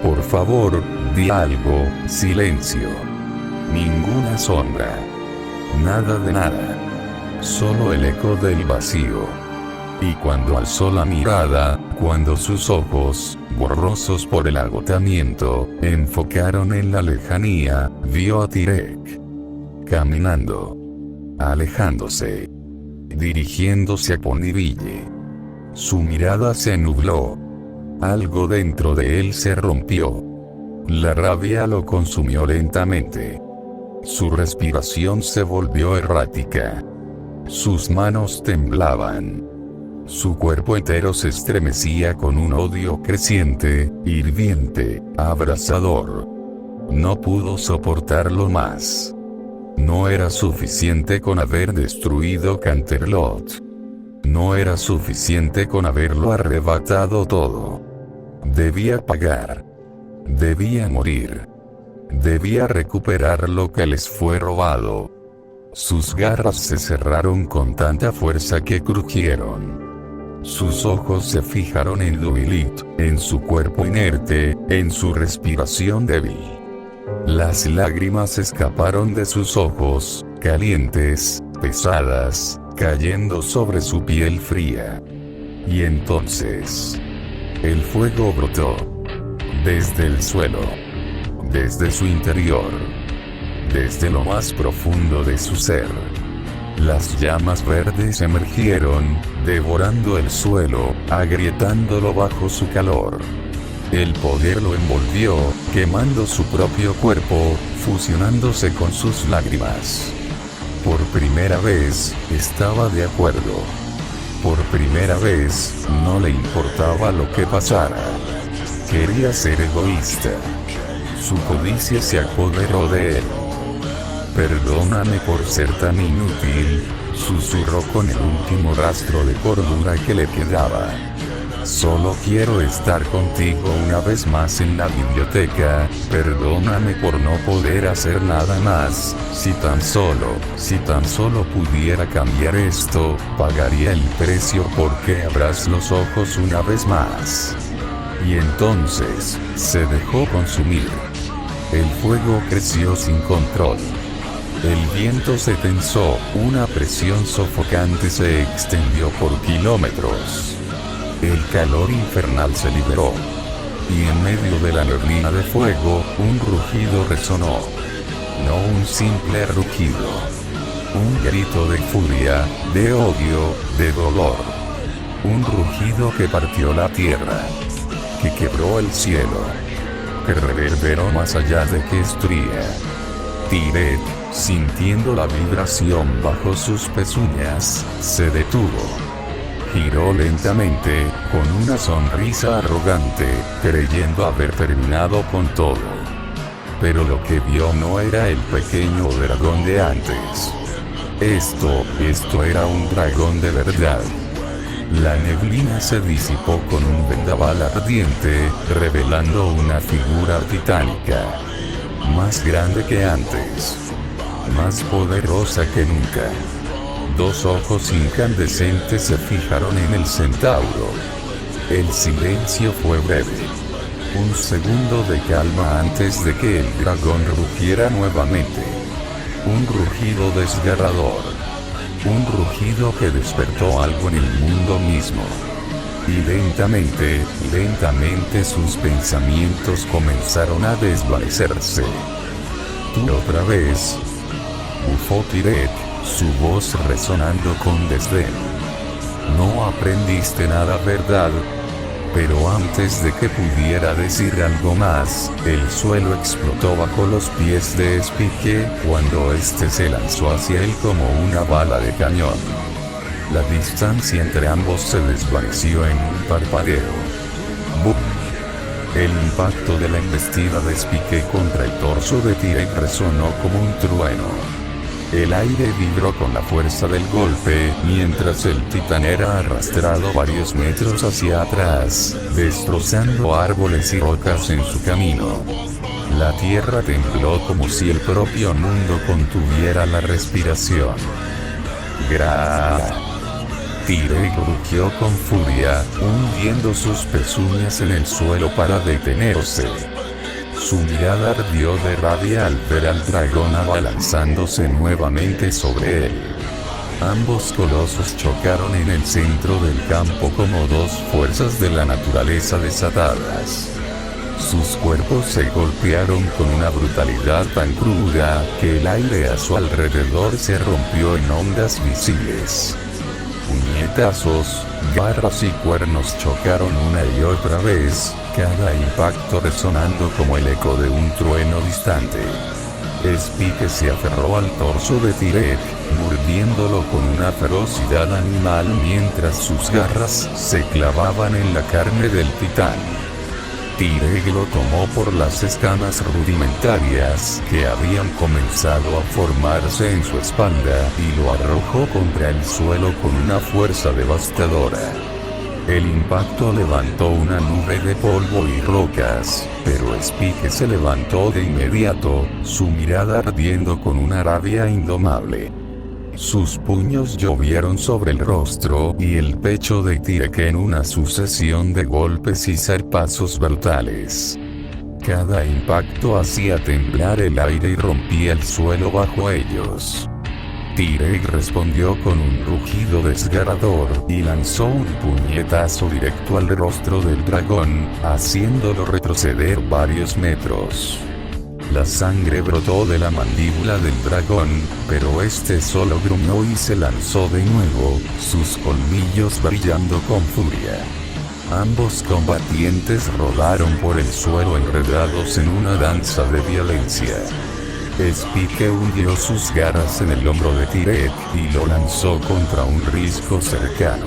«Por favor, di algo». Silencio. Ninguna sombra. Nada de nada. Solo el eco del vacío. Y cuando alzó la mirada, cuando sus ojos, borrosos por el agotamiento, enfocaron en la lejanía, vio a Tyrek. Caminando. Alejándose. Dirigiéndose a Ponyville. Su mirada se nubló. Algo dentro de él se rompió. La rabia lo consumió lentamente. Su respiración se volvió errática. Sus manos temblaban. Su cuerpo entero se estremecía con un odio creciente, hirviente, abrasador. No pudo soportarlo más. No era suficiente con haber destruido Canterlot. No era suficiente con haberlo arrebatado todo. Debía pagar. Debía morir. Debía recuperar lo que les fue robado. Sus garras se cerraron con tanta fuerza que crujieron. Sus ojos se fijaron en Doilit, en su cuerpo inerte, en su respiración débil. Las lágrimas escaparon de sus ojos, calientes, pesadas, cayendo sobre su piel fría. Y entonces, el fuego brotó. Desde el suelo. Desde su interior. Desde lo más profundo de su ser. Las llamas verdes emergieron, devorando el suelo, agrietándolo bajo su calor. El poder lo envolvió, quemando su propio cuerpo, fusionándose con sus lágrimas. Por primera vez, estaba de acuerdo. Por primera vez, no le importaba lo que pasara. Quería ser egoísta. Su codicia se apoderó de él. «Perdóname por ser tan inútil», susurró con el último rastro de cordura que le quedaba. «Solo quiero estar contigo una vez más en la biblioteca, perdóname por no poder hacer nada más, si tan solo pudiera cambiar esto, pagaría el precio porque abras los ojos una vez más». Y entonces, se dejó consumir. El fuego creció sin control. El viento se tensó, una presión sofocante se extendió por kilómetros. El calor infernal se liberó. Y en medio de la neblina de fuego, un rugido resonó. No un simple rugido. Un grito de furia, de odio, de dolor. Un rugido que partió la tierra. Que quebró el cielo. Que reverberó más allá de que estría. Tirek, sintiendo la vibración bajo sus pezuñas, se detuvo. Giró lentamente, con una sonrisa arrogante, creyendo haber terminado con todo. Pero lo que vio no era el pequeño dragón de antes. Esto era un dragón de verdad. La neblina se disipó con un vendaval ardiente, revelando una figura titánica. Más grande que antes. Más poderosa que nunca. Dos ojos incandescentes se fijaron en el centauro. El silencio fue breve. Un segundo de calma antes de que el dragón rugiera nuevamente. Un rugido desgarrador. Un rugido que despertó algo en el mundo mismo. Y lentamente sus pensamientos comenzaron a desvanecerse. Tú otra vez. Bufó Tirek, su voz resonando con desdén. No aprendiste nada, ¿verdad? Pero antes de que pudiera decir algo más, el suelo explotó bajo los pies de Spike, cuando este se lanzó hacia él como una bala de cañón. La distancia entre ambos se desvaneció en un parpadeo. ¡Bum! El impacto de la embestida de Spike contra el torso de Tirek resonó como un trueno. El aire vibró con la fuerza del golpe, mientras el titán era arrastrado varios metros hacia atrás, destrozando árboles y rocas en su camino. La tierra tembló como si el propio mundo contuviera la respiración. Tirek rugió con furia, hundiendo sus pezuñas en el suelo para detenerse. Su mirada ardió de rabia al ver al dragón abalanzándose nuevamente sobre él. Ambos colosos chocaron en el centro del campo como dos fuerzas de la naturaleza desatadas. Sus cuerpos se golpearon con una brutalidad tan cruda, que el aire a su alrededor se rompió en ondas visibles. Puñetazos, garras y cuernos chocaron una y otra vez, cada impacto resonando como el eco de un trueno distante. Spike se aferró al torso de Tirek, mordiéndolo con una ferocidad animal mientras sus garras se clavaban en la carne del titán. Tirek lo tomó por las escamas rudimentarias que habían comenzado a formarse en su espalda y lo arrojó contra el suelo con una fuerza devastadora. El impacto levantó una nube de polvo y rocas, pero Spike se levantó de inmediato, su mirada ardiendo con una rabia indomable. Sus puños llovieron sobre el rostro y el pecho de Tirek en una sucesión de golpes y zarpazos brutales. Cada impacto hacía temblar el aire y rompía el suelo bajo ellos. Tirek respondió con un rugido desgarrador y lanzó un puñetazo directo al rostro del dragón, haciéndolo retroceder varios metros. La sangre brotó de la mandíbula del dragón, pero este solo gruñó y se lanzó de nuevo, sus colmillos brillando con furia. Ambos combatientes rodaron por el suelo enredados en una danza de violencia. Spike hundió sus garras en el hombro de Tirek y lo lanzó contra un risco cercano.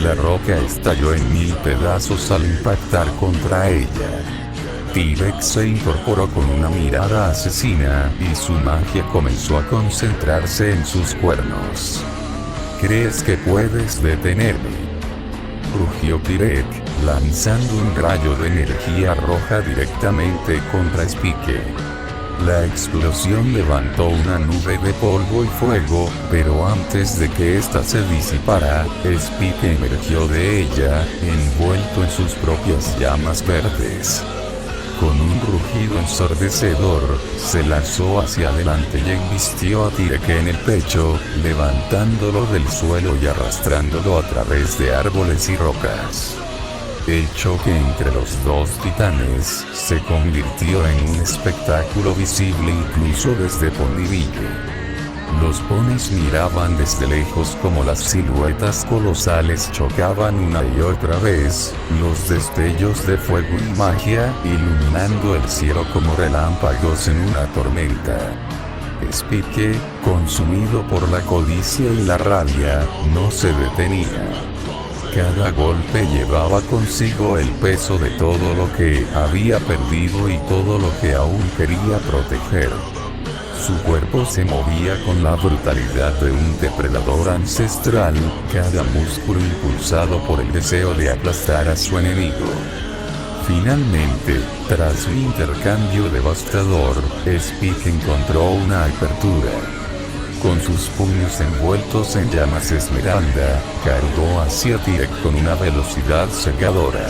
La roca estalló en 1000 pedazos al impactar contra ella. Tirek se incorporó con una mirada asesina y su magia comenzó a concentrarse en sus cuernos. ¿Crees que puedes detenerme?, rugió Tirek, lanzando un rayo de energía roja directamente contra Spike. La explosión levantó una nube de polvo y fuego, pero antes de que ésta se disipara, Spike emergió de ella, envuelto en sus propias llamas verdes. Con un rugido ensordecedor, se lanzó hacia adelante y embistió a Tyrek en el pecho, levantándolo del suelo y arrastrándolo a través de árboles y rocas. El choque entre los dos titanes se convirtió en un espectáculo visible incluso desde Ponyville. Los ponis miraban desde lejos como las siluetas colosales chocaban una y otra vez, los destellos de fuego y magia iluminando el cielo como relámpagos en una tormenta. Spike, consumido por la codicia y la rabia, no se detenía. Cada golpe llevaba consigo el peso de todo lo que había perdido y todo lo que aún quería proteger. Su cuerpo se movía con la brutalidad de un depredador ancestral, cada músculo impulsado por el deseo de aplastar a su enemigo. Finalmente, tras un intercambio devastador, Spike encontró una apertura. Con sus puños envueltos en llamas esmeralda, cargó hacia Tyrek con una velocidad cegadora.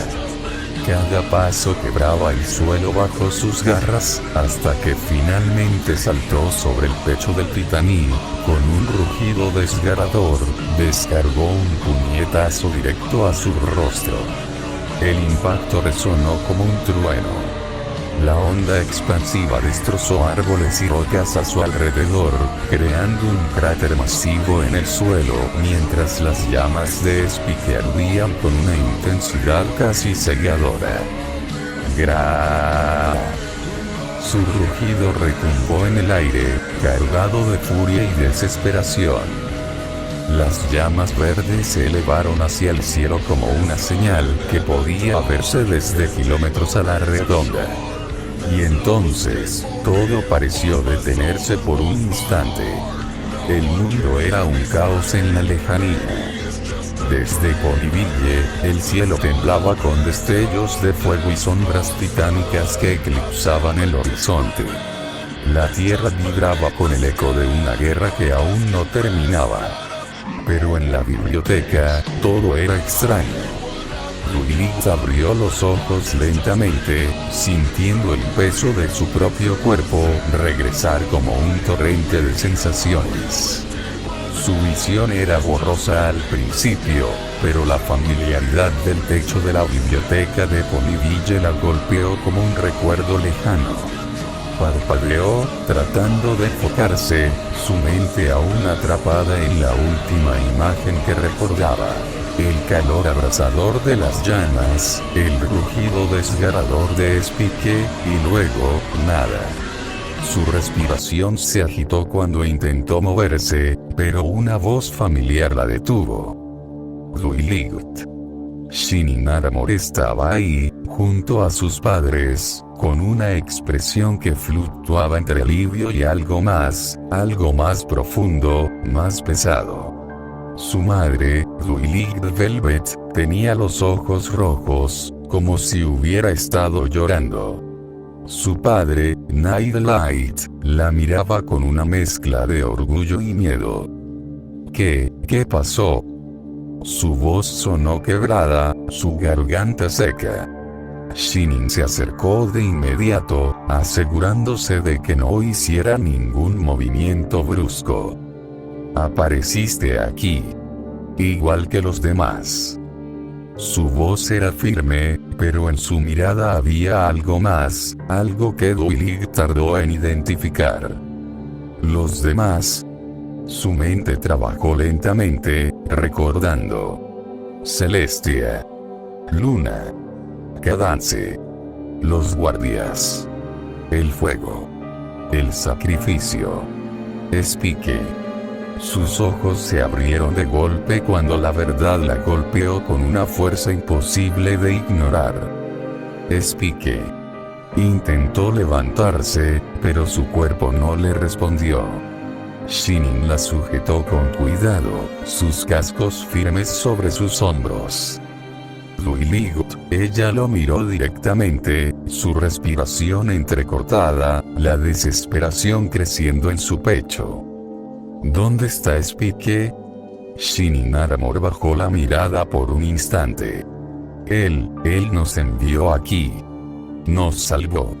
Cada paso quebraba el suelo bajo sus garras, hasta que finalmente saltó sobre el pecho del titaní, con un rugido desgarrador, descargó un puñetazo directo a su rostro. El impacto resonó como un trueno. La onda expansiva destrozó árboles y rocas a su alrededor, creando un cráter masivo en el suelo, mientras las llamas de Spike ardían con una intensidad casi cegadora. Su rugido retumbó en el aire, cargado de furia y desesperación. Las llamas verdes se elevaron hacia el cielo como una señal que podía verse desde kilómetros a la redonda. Y entonces, todo pareció detenerse por un instante. El mundo era un caos en la lejanía. Desde Ponyville, el cielo temblaba con destellos de fuego y sombras titánicas que eclipsaban el horizonte. La tierra vibraba con el eco de una guerra que aún no terminaba. Pero en la biblioteca, todo era extraño. Lilith abrió los ojos lentamente, sintiendo el peso de su propio cuerpo regresar como un torrente de sensaciones. Su visión era borrosa al principio, pero la familiaridad del techo de la biblioteca de Ponyville la golpeó como un recuerdo lejano. Parpadeó, tratando de enfocarse, su mente aún atrapada en la última imagen que recordaba. El calor abrasador de las llamas, el rugido desgarrador de Spike, y luego, nada. Su respiración se agitó cuando intentó moverse, pero una voz familiar la detuvo. Lilith. Shinin Aramor estaba ahí, junto a sus padres, con una expresión que fluctuaba entre alivio y algo más profundo, más pesado. Su madre, Lilith Velvet, tenía los ojos rojos, como si hubiera estado llorando. Su padre, Nightlight, la miraba con una mezcla de orgullo y miedo. ¿Qué pasó? Su voz sonó quebrada, su garganta seca. Shinin se acercó de inmediato, asegurándose de que no hiciera ningún movimiento brusco. Apareciste aquí. Igual que los demás. Su voz era firme, pero en su mirada había algo más, algo que Lilith tardó en identificar. Los demás. Su mente trabajó lentamente, recordando. Celestia. Luna. Cadance. Los guardias. El fuego. El sacrificio. Spike. Sus ojos se abrieron de golpe cuando la verdad la golpeó con una fuerza imposible de ignorar. Spike. Intentó levantarse, pero su cuerpo no le respondió. Shinin la sujetó con cuidado, sus cascos firmes sobre sus hombros. Lilith, ella lo miró directamente, su respiración entrecortada, la desesperación creciendo en su pecho. ¿Dónde está Spike? Shinin Aramor bajó la mirada por un instante. Él nos envió aquí. Nos salvó.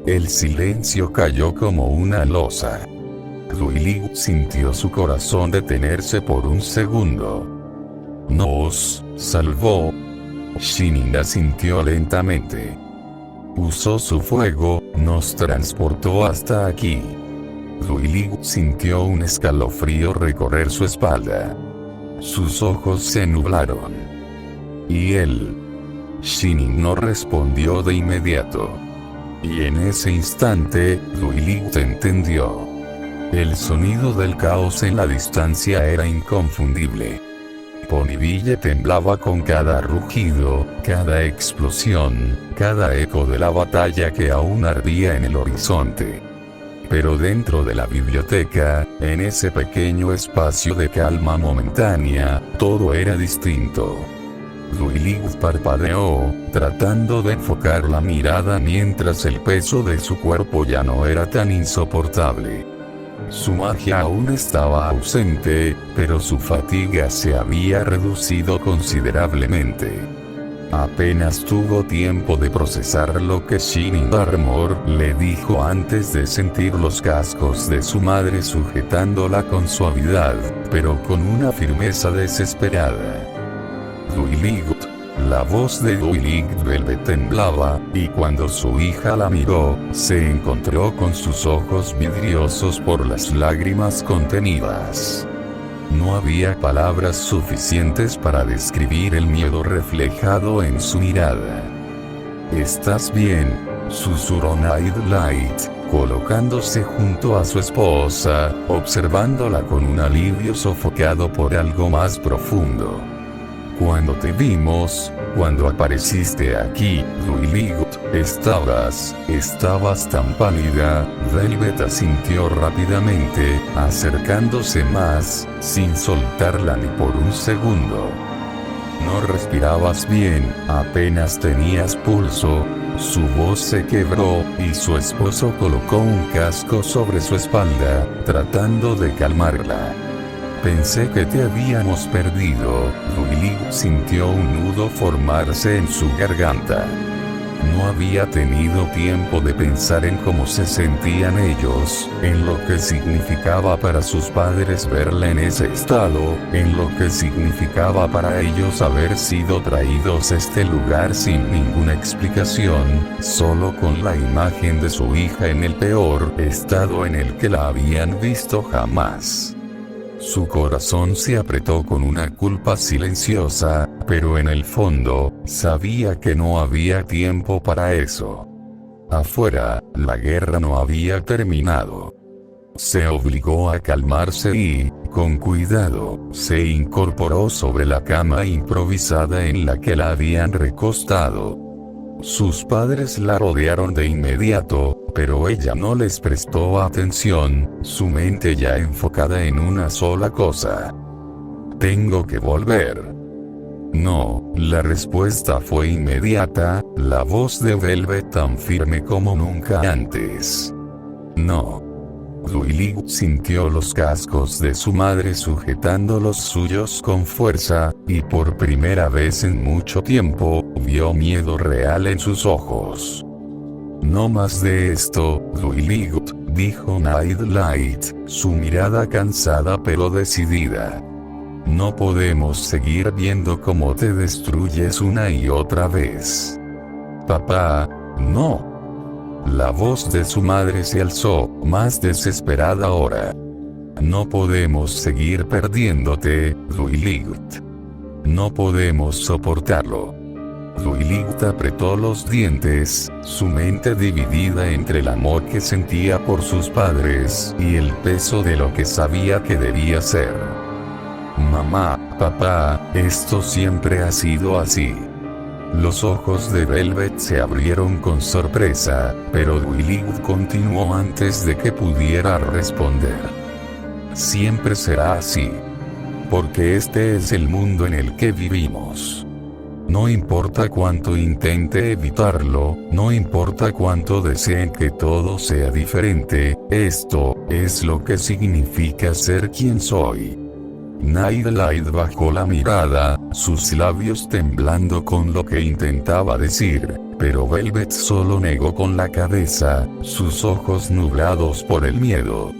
El silencio cayó como una losa. Duilig sintió su corazón detenerse por un segundo. Nos salvó. Shinin asintió lentamente. Usó su fuego, nos transportó hasta aquí. Duilig sintió un escalofrío recorrer su espalda. Sus ojos se nublaron. ¿Y él? Shinin no respondió de inmediato. Y en ese instante, Duilig entendió. El sonido del caos en la distancia era inconfundible. Ponyville temblaba con cada rugido, cada explosión, cada eco de la batalla que aún ardía en el horizonte. Pero dentro de la biblioteca, en ese pequeño espacio de calma momentánea, todo era distinto. Duilig parpadeó, tratando de enfocar la mirada mientras el peso de su cuerpo ya no era tan insoportable. Su magia aún estaba ausente, pero su fatiga se había reducido considerablemente. Apenas tuvo tiempo de procesar lo que Shinin Armor le dijo antes de sentir los cascos de su madre sujetándola con suavidad, pero con una firmeza desesperada. Duilig. La voz de Duilig Velvet temblaba, y cuando su hija la miró, se encontró con sus ojos vidriosos por las lágrimas contenidas. No había palabras suficientes para describir el miedo reflejado en su mirada. «¿Estás bien?», susurró Nightlight, colocándose junto a su esposa, observándola con un alivio sofocado por algo más profundo. «Cuando te vimos, cuando apareciste aquí, Duilig, estabas tan pálida», Velvet asintió rápidamente, acercándose más, sin soltarla ni por un segundo. «No respirabas bien, apenas tenías pulso». Su voz se quebró, y su esposo colocó un casco sobre su espalda, tratando de calmarla. «Pensé que te habíamos perdido». Duilig sintió un nudo formarse en su garganta. No había tenido tiempo de pensar en cómo se sentían ellos, en lo que significaba para sus padres verla en ese estado, en lo que significaba para ellos haber sido traídos a este lugar sin ninguna explicación, solo con la imagen de su hija en el peor estado en el que la habían visto jamás. Su corazón se apretó con una culpa silenciosa, pero en el fondo, sabía que no había tiempo para eso. Afuera, la guerra no había terminado. Se obligó a calmarse y, con cuidado, se incorporó sobre la cama improvisada en la que la habían recostado. Sus padres la rodearon de inmediato, pero ella no les prestó atención, su mente ya enfocada en una sola cosa. «Tengo que volver». «No», la respuesta fue inmediata, la voz de Velvet tan firme como nunca antes. «No». Duilig sintió los cascos de su madre sujetando los suyos con fuerza, y por primera vez en mucho tiempo, vio miedo real en sus ojos. «No más de esto, Duilig», dijo Nightlight, su mirada cansada pero decidida. «No podemos seguir viendo cómo te destruyes una y otra vez». «Papá, no». La voz de su madre se alzó, más desesperada ahora. «No podemos seguir perdiéndote, Duilig. No podemos soportarlo». Duilig apretó los dientes, su mente dividida entre el amor que sentía por sus padres y el peso de lo que sabía que debía ser. «Mamá, papá, esto siempre ha sido así». Los ojos de Velvet se abrieron con sorpresa, pero Duilig continuó antes de que pudiera responder. «Siempre será así. Porque este es el mundo en el que vivimos. No importa cuánto intente evitarlo, no importa cuánto deseen que todo sea diferente, esto es lo que significa ser quien soy». Nightlight bajó la mirada, sus labios temblando con lo que intentaba decir, pero Velvet solo negó con la cabeza, sus ojos nublados por el miedo.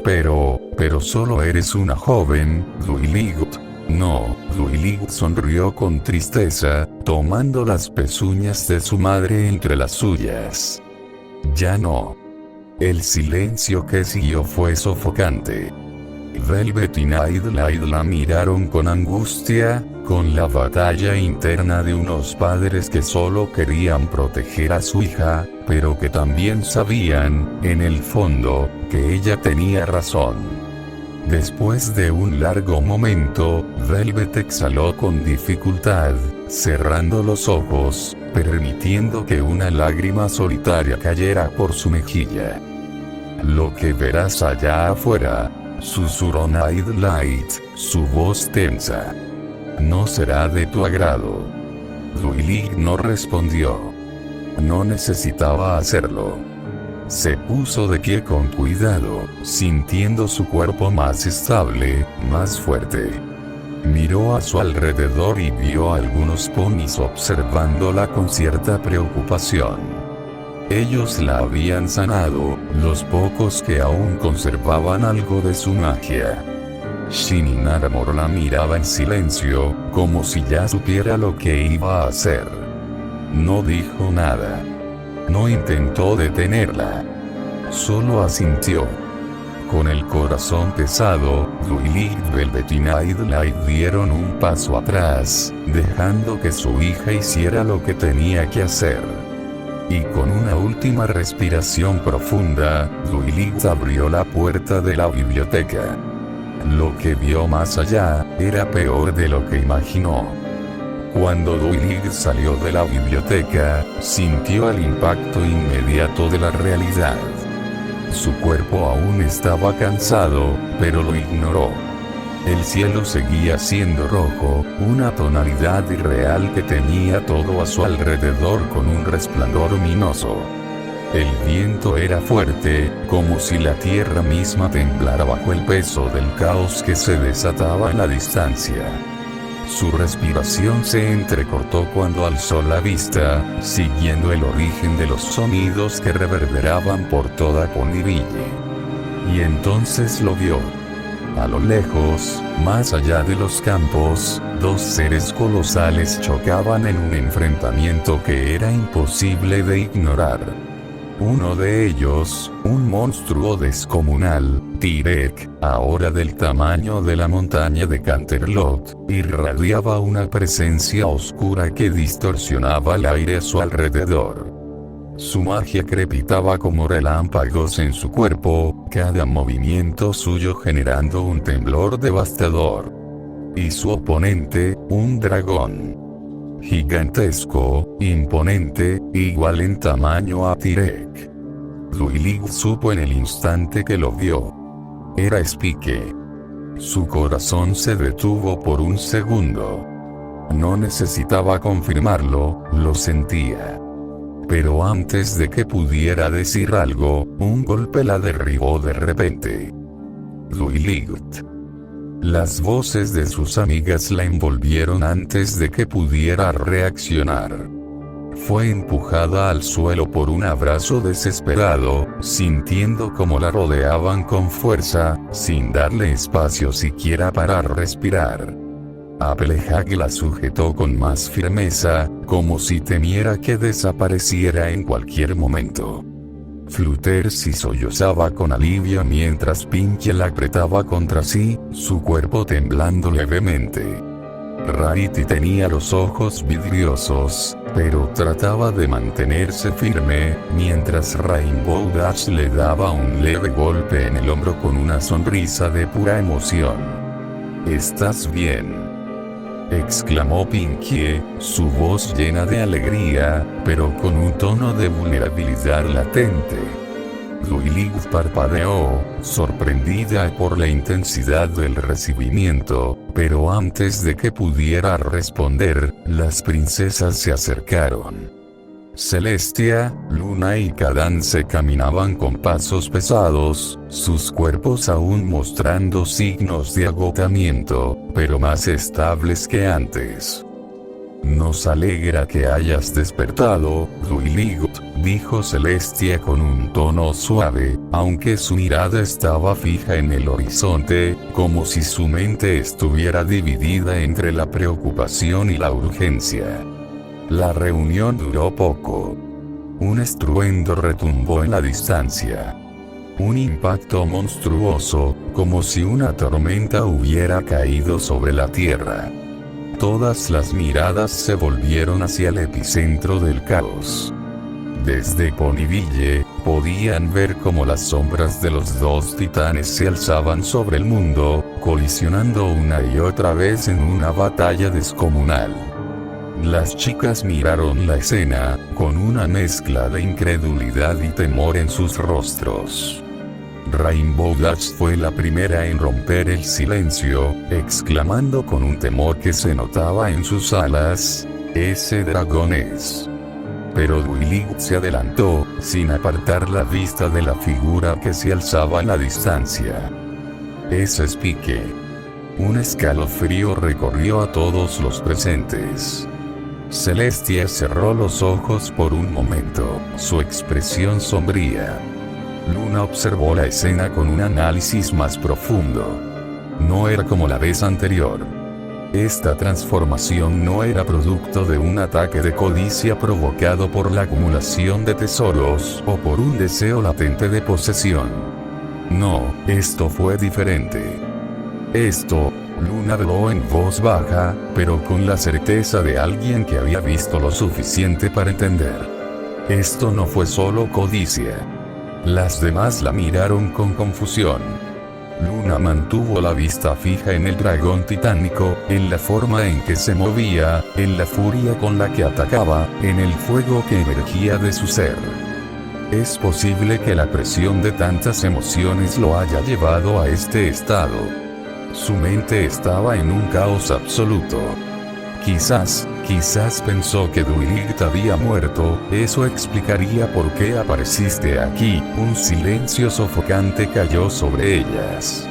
Pero solo eres una joven, Duiligut. No, Duiligut sonrió con tristeza, tomando las pezuñas de su madre entre las suyas. Ya no. El silencio que siguió fue sofocante. Velvet y Nightlight la miraron con angustia, con la batalla interna de unos padres que solo querían proteger a su hija, pero que también sabían, en el fondo, que ella tenía razón. Después de un largo momento, Velvet exhaló con dificultad, cerrando los ojos, permitiendo que una lágrima solitaria cayera por su mejilla. Lo que verás allá afuera, susurró Nightlight, su voz tensa. No será de tu agrado. Duiligut no respondió. No necesitaba hacerlo. Se puso de pie con cuidado, sintiendo su cuerpo más estable, más fuerte. Miró a su alrededor y vio a algunos ponis observándola con cierta preocupación. Ellos la habían sanado, los pocos que aún conservaban algo de su magia. Shin y Naramor la miraba en silencio, como si ya supiera lo que iba a hacer. No dijo nada. No intentó detenerla. Solo asintió. Con el corazón pesado, Duiligut, Velvet y Nightlight dieron un paso atrás, dejando que su hija hiciera lo que tenía que hacer. Y con una última respiración profunda, Duiligut abrió la puerta de la biblioteca. Lo que vio más allá, era peor de lo que imaginó. Cuando Duiligut salió de la biblioteca, sintió el impacto inmediato de la realidad. Su cuerpo aún estaba cansado, pero lo ignoró. El cielo seguía siendo rojo, una tonalidad irreal que tenía todo a su alrededor con un resplandor luminoso. El viento era fuerte, como si la tierra misma temblara bajo el peso del caos que se desataba en la distancia. Su respiración se entrecortó cuando alzó la vista, siguiendo el origen de los sonidos que reverberaban por toda Ponyville. Y entonces lo vio. A lo lejos, más allá de los campos, dos seres colosales chocaban en un enfrentamiento que era imposible de ignorar. Uno de ellos, un monstruo descomunal, Tirek, ahora del tamaño de la montaña de Canterlot, irradiaba una presencia oscura que distorsionaba el aire a su alrededor. Su magia crepitaba como relámpagos en su cuerpo, cada movimiento suyo generando un temblor devastador. Y su oponente, un dragón. Gigantesco, imponente, igual en tamaño a Tirek. Duiligut supo en el instante que lo vio. Era Spike. Su corazón se detuvo por un segundo. No necesitaba confirmarlo, lo sentía. Pero antes de que pudiera decir algo, un golpe la derribó de repente. Duiligut. Las voces de sus amigas la envolvieron antes de que pudiera reaccionar. Fue empujada al suelo por un abrazo desesperado, sintiendo cómo la rodeaban con fuerza, sin darle espacio siquiera para respirar. Applejack la sujetó con más firmeza, como si temiera que desapareciera en cualquier momento. Fluttershy sollozaba con alivio mientras Pinkie la apretaba contra sí, su cuerpo temblando levemente. Rarity tenía los ojos vidriosos, pero trataba de mantenerse firme, mientras Rainbow Dash le daba un leve golpe en el hombro con una sonrisa de pura emoción. «¿Estás bien?», exclamó Pinkie, su voz llena de alegría, pero con un tono de vulnerabilidad latente. Duiligut parpadeó, sorprendida por la intensidad del recibimiento, pero antes de que pudiera responder, las princesas se acercaron. Celestia, Luna y Cadance caminaban con pasos pesados, sus cuerpos aún mostrando signos de agotamiento, pero más estables que antes. Nos alegra que hayas despertado, Duiligut, dijo Celestia con un tono suave, aunque su mirada estaba fija en el horizonte, como si su mente estuviera dividida entre la preocupación y la urgencia. La reunión duró poco. Un estruendo retumbó en la distancia. Un impacto monstruoso, como si una tormenta hubiera caído sobre la tierra. Todas las miradas se volvieron hacia el epicentro del caos. Desde Ponyville, podían ver cómo las sombras de los dos titanes se alzaban sobre el mundo, colisionando una y otra vez en una batalla descomunal. Las chicas miraron la escena, con una mezcla de incredulidad y temor en sus rostros. Rainbow Dash fue la primera en romper el silencio, exclamando con un temor que se notaba en sus alas: «¡Ese dragón es!». Pero Duiligut se adelantó, sin apartar la vista de la figura que se alzaba en la distancia. «Es Spike». Un escalofrío recorrió a todos los presentes. Celestia cerró los ojos por un momento, su expresión sombría. Luna observó la escena con un análisis más profundo. No era como la vez anterior. Esta transformación no era producto de un ataque de codicia provocado por la acumulación de tesoros o por un deseo latente de posesión. No, esto fue diferente. Luna habló en voz baja, pero con la certeza de alguien que había visto lo suficiente para entender. Esto no fue solo codicia. Las demás la miraron con confusión. Luna mantuvo la vista fija en el dragón titánico, en la forma en que se movía, en la furia con la que atacaba, en el fuego que emergía de su ser. Es posible que la presión de tantas emociones lo haya llevado a este estado. Su mente estaba en un caos absoluto. Quizás pensó que Duiligut había muerto, eso explicaría por qué apareciste aquí. Un silencio sofocante cayó sobre ellas.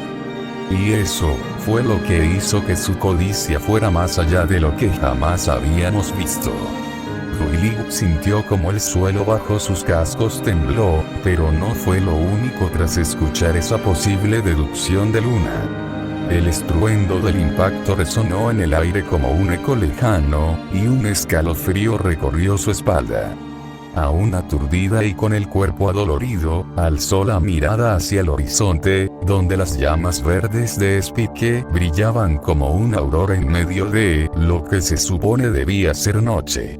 Y eso fue lo que hizo que su codicia fuera más allá de lo que jamás habíamos visto. Duiligut sintió como el suelo bajo sus cascos tembló, pero no fue lo único tras escuchar esa posible deducción de Luna. El estruendo del impacto resonó en el aire como un eco lejano, y un escalofrío recorrió su espalda. Aún aturdida y con el cuerpo adolorido, alzó la mirada hacia el horizonte, donde las llamas verdes de Spike brillaban como una aurora en medio de lo que se supone debía ser noche.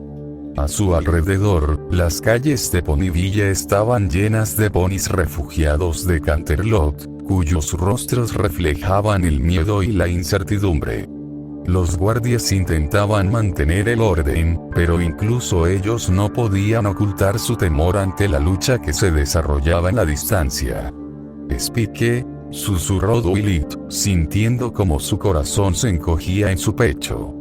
A su alrededor, las calles de Ponyville estaban llenas de ponis refugiados de Canterlot, cuyos rostros reflejaban el miedo y la incertidumbre. Los guardias intentaban mantener el orden, pero incluso ellos no podían ocultar su temor ante la lucha que se desarrollaba en la distancia. «Spike», susurró Duiligut, sintiendo como su corazón se encogía en su pecho.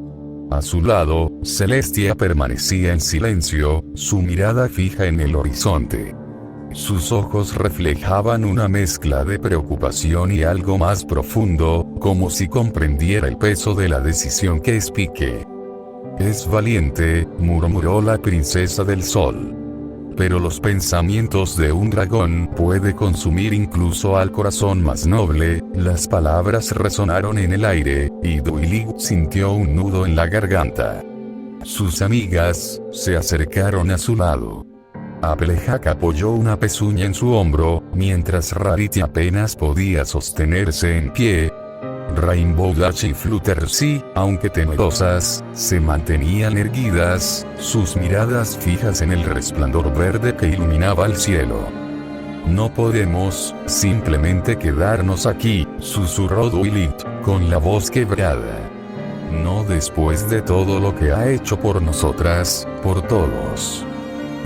A su lado, Celestia permanecía en silencio, su mirada fija en el horizonte. Sus ojos reflejaban una mezcla de preocupación y algo más profundo, como si comprendiera el peso de la decisión que Spike. «Es valiente», murmuró la princesa del sol. Pero los pensamientos de un dragón puede consumir incluso al corazón más noble. Las palabras resonaron en el aire, y Duiligut sintió un nudo en la garganta. Sus amigas se acercaron a su lado. Applejack apoyó una pezuña en su hombro, mientras Rarity apenas podía sostenerse en pie. Rainbow Dash y Fluttershy, aunque temerosas, se mantenían erguidas, sus miradas fijas en el resplandor verde que iluminaba el cielo. «No podemos simplemente quedarnos aquí», susurró Duiligut, con la voz quebrada. «No después de todo lo que ha hecho por nosotras, por todos».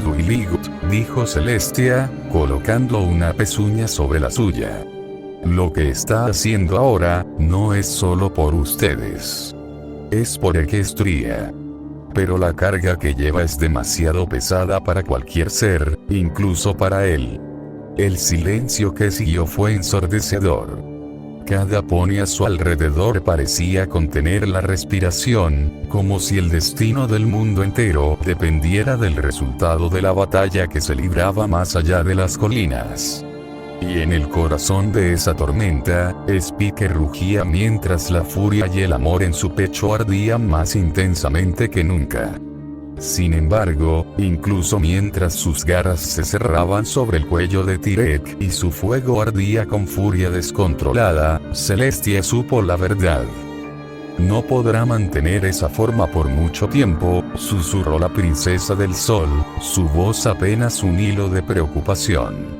«Duiligut», dijo Celestia, colocando una pezuña sobre la suya. «Lo que está haciendo ahora, no es solo por ustedes. Es por Equestria. Pero la carga que lleva es demasiado pesada para cualquier ser, incluso para él». El silencio que siguió fue ensordecedor. Cada pony a su alrededor parecía contener la respiración, como si el destino del mundo entero dependiera del resultado de la batalla que se libraba más allá de las colinas. Y en el corazón de esa tormenta, Spike rugía mientras la furia y el amor en su pecho ardían más intensamente que nunca. Sin embargo, incluso mientras sus garras se cerraban sobre el cuello de Tyrek y su fuego ardía con furia descontrolada, Celestia supo la verdad. No podrá mantener esa forma por mucho tiempo, susurró la princesa del sol, su voz apenas un hilo de preocupación.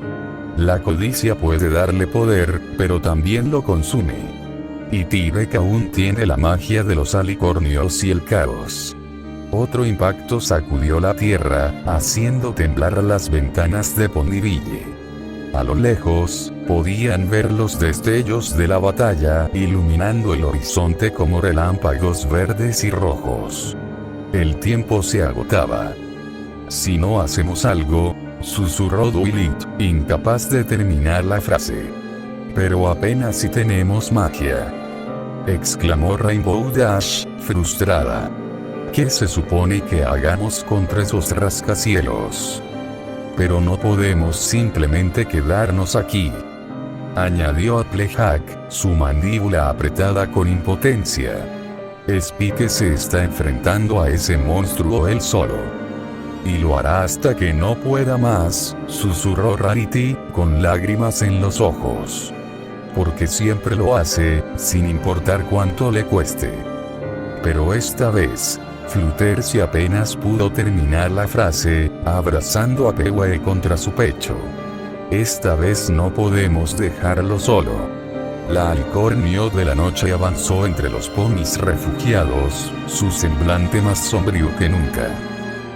La codicia puede darle poder, pero también lo consume. Y Tyrek aún tiene la magia de los alicornios y el caos. Otro impacto sacudió la tierra, haciendo temblar las ventanas de Ponyville. A lo lejos, podían ver los destellos de la batalla iluminando el horizonte como relámpagos verdes y rojos. El tiempo se agotaba. Si no hacemos algo, susurró Dwight, incapaz de terminar la frase. Pero apenas si tenemos magia, exclamó Rainbow Dash, frustrada. ¿Qué se supone que hagamos contra esos rascacielos? Pero no podemos simplemente quedarnos aquí, añadió Applejack, su mandíbula apretada con impotencia. Spike se está enfrentando a ese monstruo él solo. Y lo hará hasta que no pueda más, susurró Rarity, con lágrimas en los ojos. Porque siempre lo hace, sin importar cuánto le cueste. Pero esta vez, Fluttershy apenas pudo terminar la frase, abrazando a Pewee contra su pecho. Esta vez no podemos dejarlo solo. La alicornio de la noche avanzó entre los ponis refugiados, su semblante más sombrío que nunca.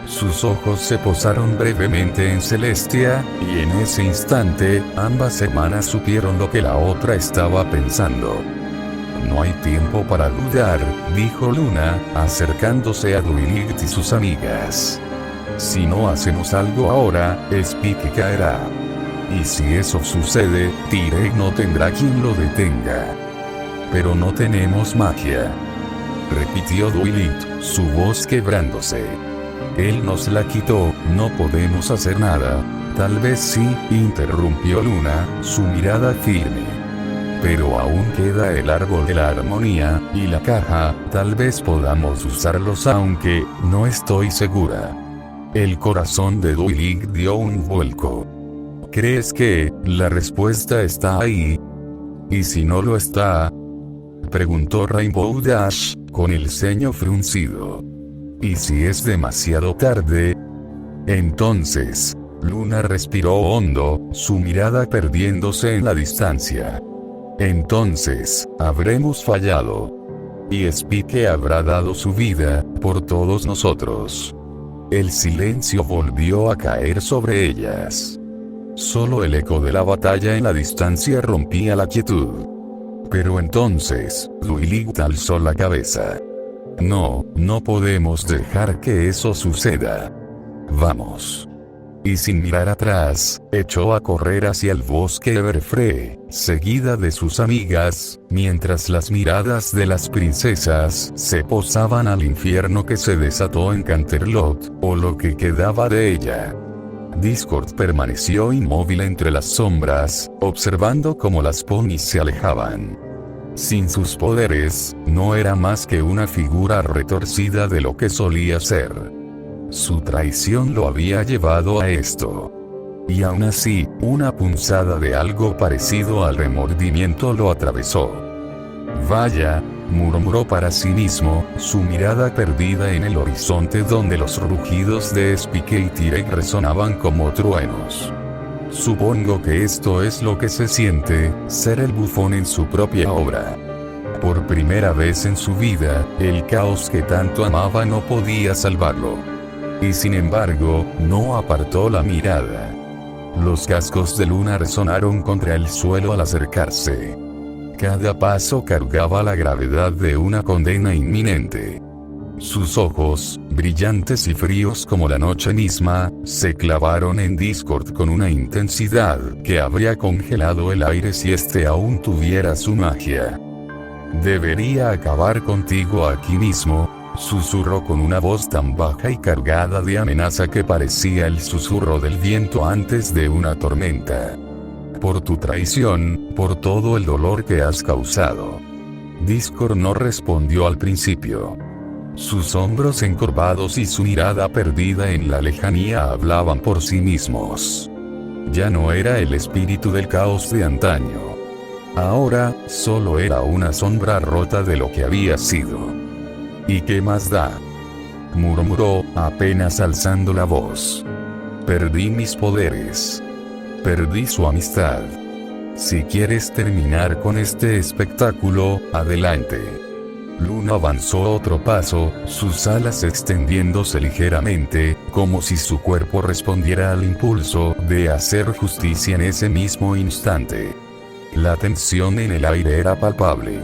Sus ojos se posaron brevemente en Celestia, y en ese instante, ambas hermanas supieron lo que la otra estaba pensando. No hay tiempo para dudar, dijo Luna, acercándose a Dwight y sus amigas. Si no hacemos algo ahora, Spike caerá. Y si eso sucede, Tyrek no tendrá quien lo detenga. Pero no tenemos magia, repitió Dwight, su voz quebrándose. Él nos la quitó, no podemos hacer nada. Tal vez sí, interrumpió Luna, su mirada firme. Pero aún queda el árbol de la armonía, y la caja, tal vez podamos usarlos aunque, no estoy segura. El corazón de Dwight dio un vuelco. ¿Crees que, la respuesta está ahí? ¿Y si no lo está? Preguntó Rainbow Dash, con el ceño fruncido. ¿Y si es demasiado tarde? Entonces, Luna respiró hondo, su mirada perdiéndose en la distancia. Entonces, habremos fallado. Y Spike habrá dado su vida, por todos nosotros. El silencio volvió a caer sobre ellas. Solo el eco de la batalla en la distancia rompía la quietud. Pero entonces, Dwight alzó la cabeza. No, no podemos dejar que eso suceda. Vamos. Y sin mirar atrás, echó a correr hacia el bosque Everfree, seguida de sus amigas, mientras las miradas de las princesas se posaban al infierno que se desató en Canterlot, o lo que quedaba de ella. Discord permaneció inmóvil entre las sombras, observando cómo las ponis se alejaban. Sin sus poderes, no era más que una figura retorcida de lo que solía ser. Su traición lo había llevado a esto. Y aún así, una punzada de algo parecido al remordimiento lo atravesó. Vaya, murmuró para sí mismo, su mirada perdida en el horizonte donde los rugidos de Spike y Tyrek resonaban como truenos. Supongo que esto es lo que se siente, ser el bufón en su propia obra. Por primera vez en su vida, el caos que tanto amaba no podía salvarlo. Y sin embargo, no apartó la mirada. Los cascos de Luna resonaron contra el suelo al acercarse. Cada paso cargaba la gravedad de una condena inminente. Sus ojos, brillantes y fríos como la noche misma, se clavaron en Discord con una intensidad que habría congelado el aire si este aún tuviera su magia. «Debería acabar contigo aquí mismo», susurró con una voz tan baja y cargada de amenaza que parecía el susurro del viento antes de una tormenta. «Por tu traición, por todo el dolor que has causado». Discord no respondió al principio. Sus hombros encorvados y su mirada perdida en la lejanía hablaban por sí mismos. Ya no era el espíritu del caos de antaño. Ahora, solo era una sombra rota de lo que había sido. «¿Y qué más da?», murmuró, apenas alzando la voz. «Perdí mis poderes. Perdí su amistad. Si quieres terminar con este espectáculo, adelante». Luna avanzó otro paso, sus alas extendiéndose ligeramente, como si su cuerpo respondiera al impulso de hacer justicia en ese mismo instante. La tensión en el aire era palpable.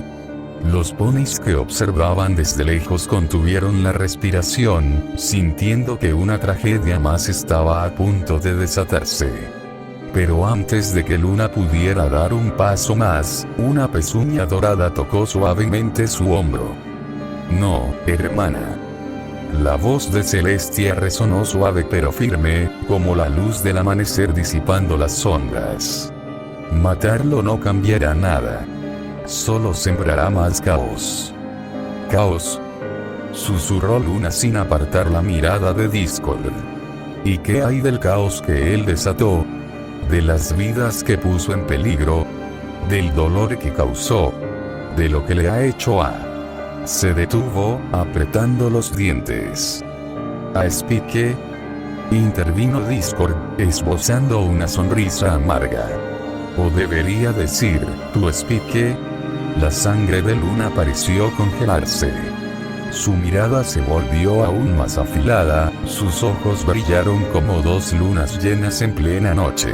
Los ponis que observaban desde lejos contuvieron la respiración, sintiendo que una tragedia más estaba a punto de desatarse. Pero antes de que Luna pudiera dar un paso más, una pezuña dorada tocó suavemente su hombro. «No, hermana». La voz de Celestia resonó suave pero firme, como la luz del amanecer disipando las sombras. «Matarlo no cambiará nada. Solo sembrará más caos». «¿Caos?», susurró Luna sin apartar la mirada de Discord. «¿Y qué hay del caos que él desató? De las vidas que puso en peligro, del dolor que causó, de lo que le ha hecho a...». Se detuvo, apretando los dientes. «¿A Spike?», intervino Discord, esbozando una sonrisa amarga. «O debería decir, ¿tu Spike?». La sangre de Luna pareció congelarse. Su mirada se volvió aún más afilada, sus ojos brillaron como dos lunas llenas en plena noche.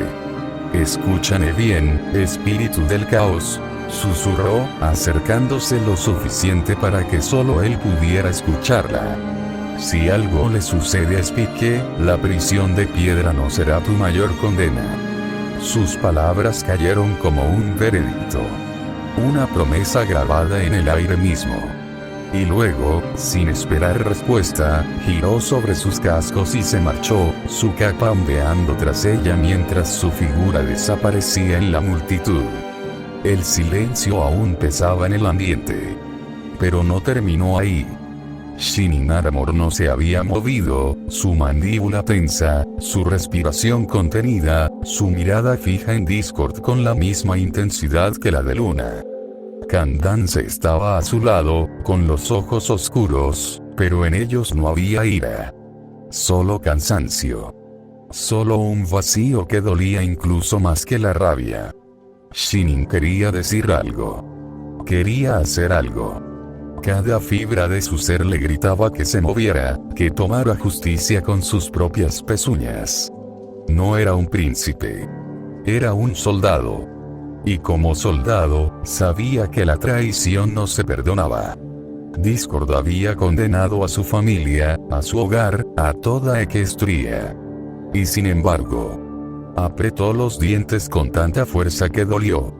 «Escúchame bien, espíritu del caos», susurró, acercándose lo suficiente para que solo él pudiera escucharla. «Si algo le sucede a Spike, la prisión de piedra no será tu mayor condena». Sus palabras cayeron como un veredicto. Una promesa grabada en el aire mismo. Y luego, sin esperar respuesta, giró sobre sus cascos y se marchó, su capa ondeando tras ella mientras su figura desaparecía en la multitud. El silencio aún pesaba en el ambiente. Pero no terminó ahí. Shinin Armor no se había movido, su mandíbula tensa, su respiración contenida, su mirada fija en Discord con la misma intensidad que la de Luna. Candace estaba a su lado, con los ojos oscuros, pero en ellos no había ira. Solo cansancio. Solo un vacío que dolía incluso más que la rabia. Shinin quería decir algo. Quería hacer algo. Cada fibra de su ser le gritaba que se moviera, que tomara justicia con sus propias pezuñas. No era un príncipe. Era un soldado. Y como soldado, sabía que la traición no se perdonaba. Discord había condenado a su familia, a su hogar, a toda Equestria. Y sin embargo, apretó los dientes con tanta fuerza que dolió.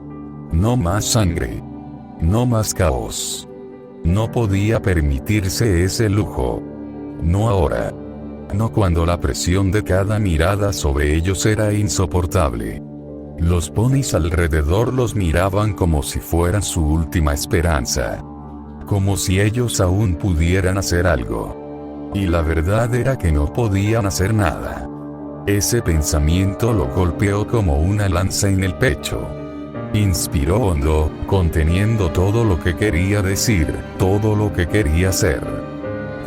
No más sangre. No más caos. No podía permitirse ese lujo. No ahora. No cuando la presión de cada mirada sobre ellos era insoportable. Los ponis alrededor los miraban como si fueran su última esperanza. Como si ellos aún pudieran hacer algo. Y la verdad era que no podían hacer nada. Ese pensamiento lo golpeó como una lanza en el pecho. Inspiró hondo, conteniendo todo lo que quería decir, todo lo que quería hacer.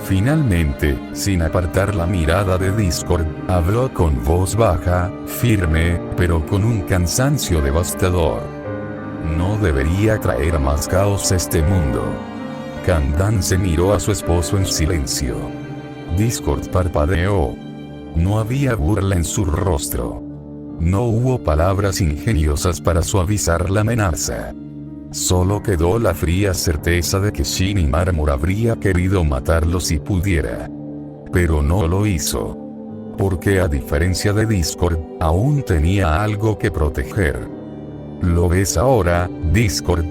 Finalmente, sin apartar la mirada de Discord, habló con voz baja, firme, pero con un cansancio devastador. No debería traer más caos a este mundo. Candace miró a su esposo en silencio. Discord parpadeó. No había burla en su rostro. No hubo palabras ingeniosas para suavizar la amenaza. Solo quedó la fría certeza de que Shin y Mármol habría querido matarlo si pudiera. Pero no lo hizo. Porque a diferencia de Discord, aún tenía algo que proteger. ¿Lo ves ahora, Discord?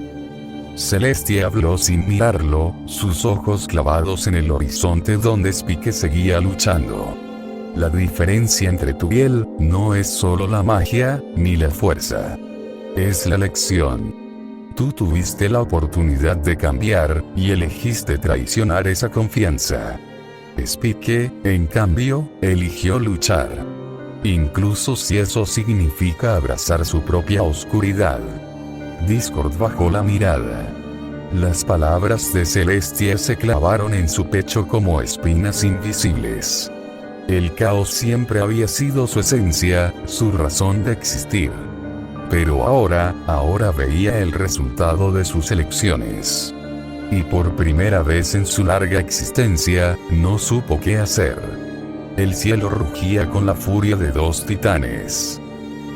Celestia habló sin mirarlo, sus ojos clavados en el horizonte donde Spike seguía luchando. La diferencia entre tu piel no es solo la magia, ni la fuerza. Es la elección. Tú tuviste la oportunidad de cambiar, y elegiste traicionar esa confianza. Spike, en cambio, eligió luchar. Incluso si eso significa abrazar su propia oscuridad. Discord bajó la mirada. Las palabras de Celestia se clavaron en su pecho como espinas invisibles. El caos siempre había sido su esencia, su razón de existir. Pero ahora veía el resultado de sus elecciones. Y por primera vez en su larga existencia, no supo qué hacer. El cielo rugía con la furia de dos titanes.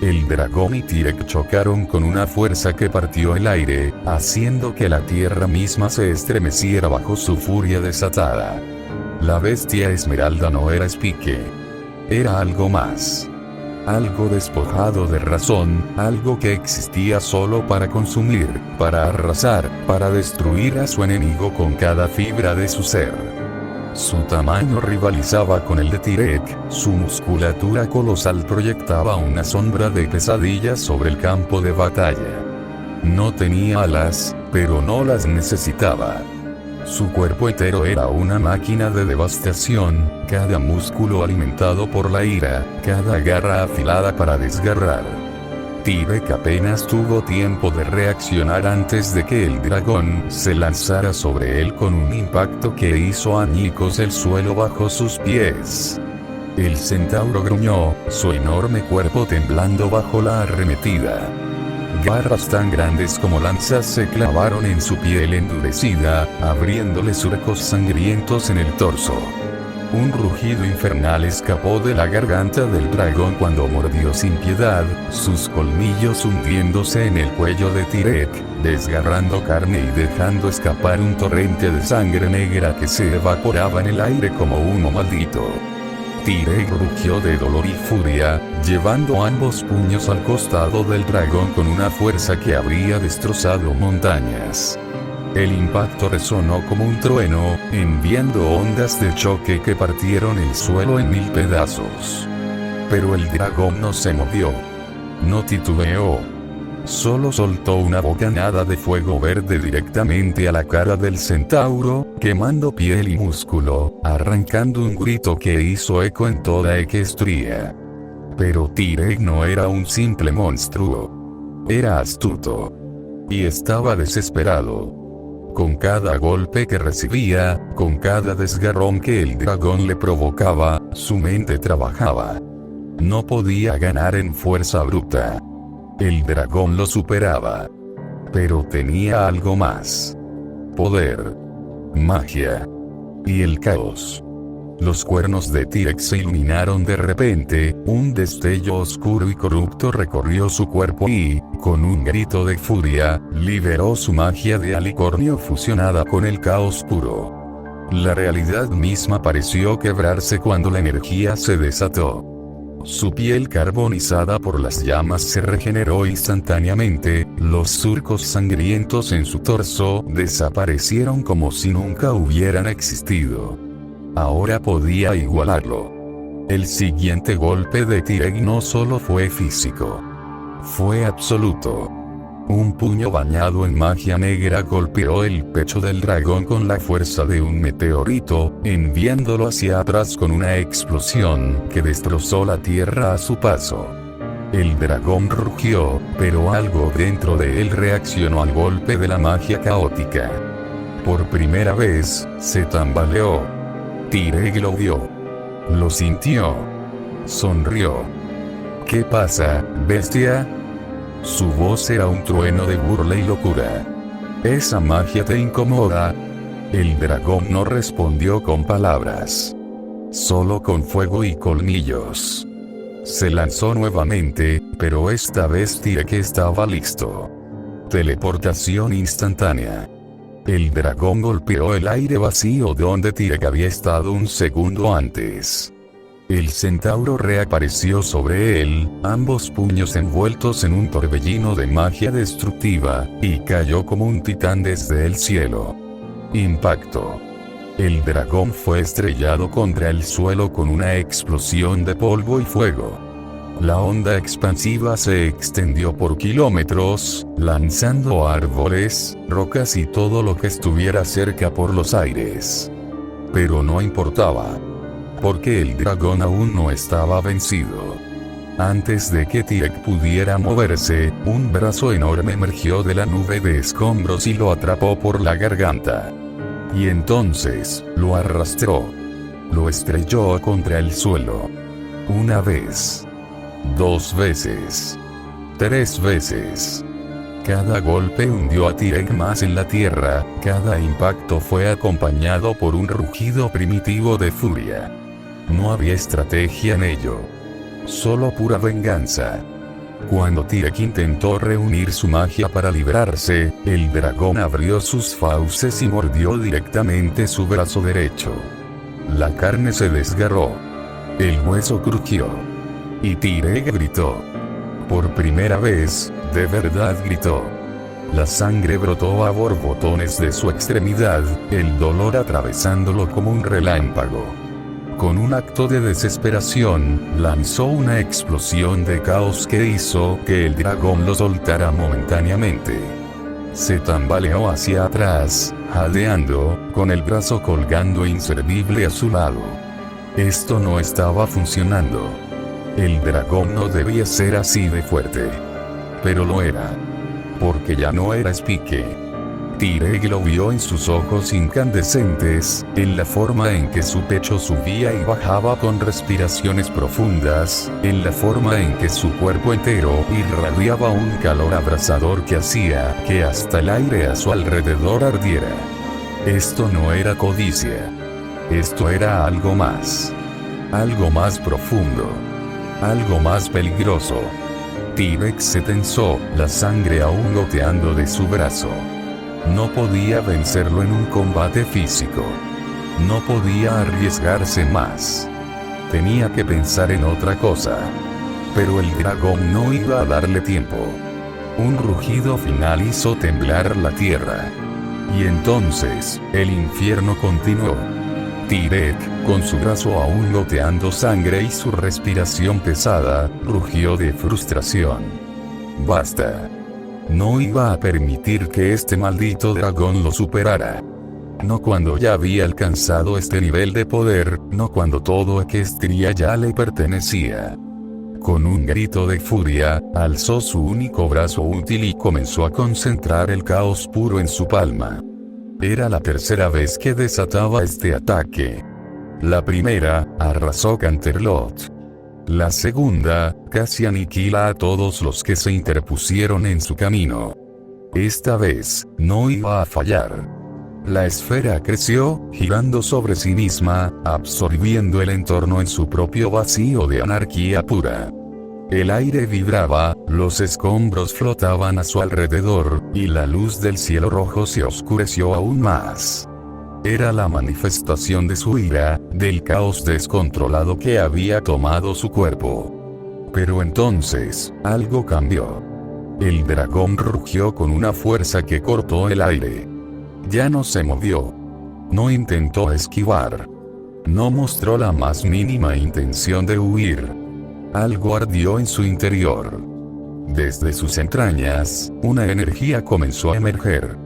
El dragón y Tirek chocaron con una fuerza que partió el aire, haciendo que la tierra misma se estremeciera bajo su furia desatada. La bestia esmeralda no era Spike. Era algo más. Algo despojado de razón, algo que existía solo para consumir, para arrasar, para destruir a su enemigo con cada fibra de su ser. Su tamaño rivalizaba con el de Tirek, su musculatura colosal proyectaba una sombra de pesadilla sobre el campo de batalla. No tenía alas, pero no las necesitaba. Su cuerpo entero era una máquina de devastación, cada músculo alimentado por la ira, cada garra afilada para desgarrar. Tirek apenas tuvo tiempo de reaccionar antes de que el dragón se lanzara sobre él con un impacto que hizo añicos el suelo bajo sus pies. El centauro gruñó, su enorme cuerpo temblando bajo la arremetida. Garras tan grandes como lanzas se clavaron en su piel endurecida, abriéndole surcos sangrientos en el torso. Un rugido infernal escapó de la garganta del dragón cuando mordió sin piedad, sus colmillos hundiéndose en el cuello de Tirek, desgarrando carne y dejando escapar un torrente de sangre negra que se evaporaba en el aire como humo maldito. Tirek rugió de dolor y furia, llevando ambos puños al costado del dragón con una fuerza que habría destrozado montañas. El impacto resonó como un trueno, enviando ondas de choque que partieron el suelo en 1000 pedazos. Pero el dragón no se movió. No titubeó. Solo soltó una bocanada de fuego verde directamente a la cara del centauro, quemando piel y músculo, arrancando un grito que hizo eco en toda Equestria. Pero Tirek no era un simple monstruo. Era astuto. Y estaba desesperado. Con cada golpe que recibía, con cada desgarrón que el dragón le provocaba, su mente trabajaba. No podía ganar en fuerza bruta. El dragón lo superaba. Pero tenía algo más. Poder. Magia. Y el caos. Los cuernos de Tirek se iluminaron de repente, un destello oscuro y corrupto recorrió su cuerpo y, con un grito de furia, liberó su magia de alicornio fusionada con el caos puro. La realidad misma pareció quebrarse cuando la energía se desató. Su piel carbonizada por las llamas se regeneró instantáneamente, los surcos sangrientos en su torso desaparecieron como si nunca hubieran existido. Ahora podía igualarlo. El siguiente golpe de Tirek no solo fue físico. Fue absoluto. Un puño bañado en magia negra golpeó el pecho del dragón con la fuerza de un meteorito, enviándolo hacia atrás con una explosión que destrozó la tierra a su paso. El dragón rugió, pero algo dentro de él reaccionó al golpe de la magia caótica. Por primera vez, se tambaleó. Tirek lo vio. Lo sintió. Sonrió. ¿Qué pasa, bestia? Su voz era un trueno de burla y locura. ¿Esa magia te incomoda? El dragón no respondió con palabras. Solo con fuego y colmillos. Se lanzó nuevamente, pero esta vez Tirek estaba listo. Teleportación instantánea. El dragón golpeó el aire vacío donde Tirek había estado un segundo antes. El centauro reapareció sobre él, ambos puños envueltos en un torbellino de magia destructiva, y cayó como un titán desde el cielo. Impacto. El dragón fue estrellado contra el suelo con una explosión de polvo y fuego. La onda expansiva se extendió por kilómetros, lanzando árboles, rocas y todo lo que estuviera cerca por los aires. Pero no importaba, porque el dragón aún no estaba vencido. Antes de que Tirek pudiera moverse, un brazo enorme emergió de la nube de escombros y lo atrapó por la garganta. Y entonces, lo arrastró. Lo estrelló contra el suelo. Una vez. 2 veces. 3 veces. Cada golpe hundió a Tirek más en la tierra, cada impacto fue acompañado por un rugido primitivo de furia. No había estrategia en ello. Solo pura venganza. Cuando Tirek intentó reunir su magia para librarse, el dragón abrió sus fauces y mordió directamente su brazo derecho. La carne se desgarró. El hueso crujió. Y Tirek gritó. Por primera vez, de verdad gritó. La sangre brotó a borbotones de su extremidad, el dolor atravesándolo como un relámpago. Con un acto de desesperación, lanzó una explosión de caos que hizo que el dragón lo soltara momentáneamente. Se tambaleó hacia atrás, jadeando, con el brazo colgando inservible a su lado. Esto no estaba funcionando. El dragón no debía ser así de fuerte. Pero lo era. Porque ya no era Spike. Tirek lo vio en sus ojos incandescentes, en la forma en que su pecho subía y bajaba con respiraciones profundas, en la forma en que su cuerpo entero irradiaba un calor abrasador que hacía que hasta el aire a su alrededor ardiera. Esto no era codicia. Esto era algo más. Algo más profundo. Algo más peligroso. Tirek se tensó, la sangre aún goteando de su brazo. No podía vencerlo en un combate físico. No podía arriesgarse más. Tenía que pensar en otra cosa. Pero el dragón no iba a darle tiempo. Un rugido final hizo temblar la tierra. Y entonces, el infierno continuó. Tirek, con su brazo aún goteando sangre y su respiración pesada, rugió de frustración. Basta. No iba a permitir que este maldito dragón lo superara. No cuando ya había alcanzado este nivel de poder, no cuando todo Equestria ya le pertenecía. Con un grito de furia, alzó su único brazo útil y comenzó a concentrar el caos puro en su palma. Era la tercera vez que desataba este ataque. La primera, arrasó Canterlot. La segunda, casi aniquila a todos los que se interpusieron en su camino. Esta vez, no iba a fallar. La esfera creció, girando sobre sí misma, absorbiendo el entorno en su propio vacío de anarquía pura. El aire vibraba, los escombros flotaban a su alrededor, y la luz del cielo rojo se oscureció aún más. Era la manifestación de su ira, del caos descontrolado que había tomado su cuerpo. Pero entonces, algo cambió. El dragón rugió con una fuerza que cortó el aire. Ya no se movió. No intentó esquivar. No mostró la más mínima intención de huir. Algo ardió en su interior. Desde sus entrañas, una energía comenzó a emerger.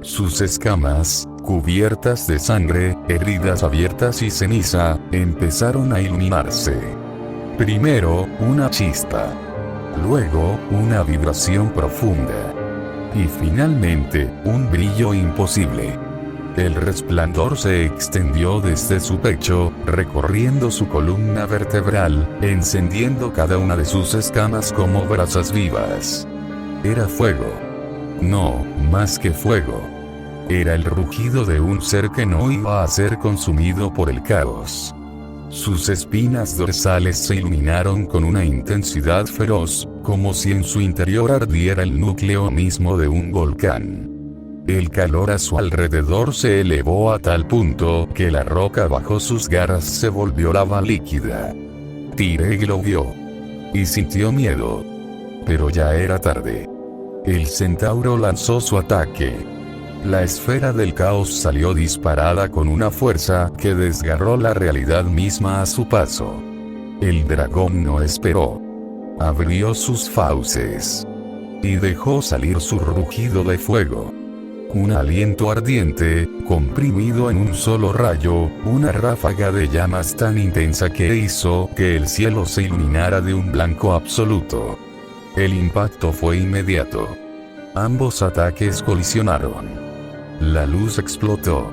Sus escamas, cubiertas de sangre, heridas abiertas y ceniza, empezaron a iluminarse. Primero, una chispa. Luego, una vibración profunda. Y finalmente, un brillo imposible. El resplandor se extendió desde su pecho, recorriendo su columna vertebral, encendiendo cada una de sus escamas como brasas vivas. Era fuego. No, más que fuego. Era el rugido de un ser que no iba a ser consumido por el caos. Sus espinas dorsales se iluminaron con una intensidad feroz, como si en su interior ardiera el núcleo mismo de un volcán. El calor a su alrededor se elevó a tal punto que la roca bajo sus garras se volvió lava líquida. Tireg lo vio y sintió miedo. Pero ya era tarde. El centauro lanzó su ataque. La esfera del caos salió disparada con una fuerza que desgarró la realidad misma a su paso. El dragón no esperó. Abrió sus fauces y dejó salir su rugido de fuego. Un aliento ardiente, comprimido en un solo rayo, una ráfaga de llamas tan intensa que hizo que el cielo se iluminara de un blanco absoluto. El impacto fue inmediato. Ambos ataques colisionaron. La luz explotó.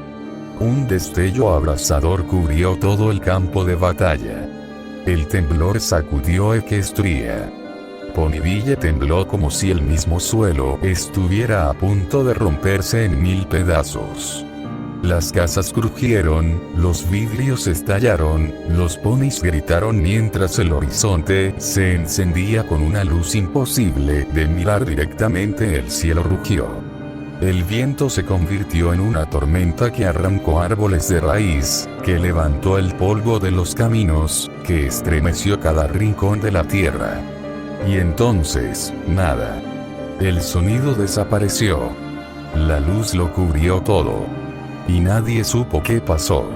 Un destello abrasador cubrió todo el campo de batalla. El temblor sacudió Equestria. Ponibille tembló como si el mismo suelo estuviera a punto de romperse en 1000 pedazos. Las casas crujieron, los vidrios estallaron, los ponis gritaron mientras el horizonte se encendía con una luz imposible de mirar directamente. El cielo rugió. El viento se convirtió en una tormenta que arrancó árboles de raíz, que levantó el polvo de los caminos, que estremeció cada rincón de la tierra. Y entonces, nada. El sonido desapareció. La luz lo cubrió todo. Y nadie supo qué pasó.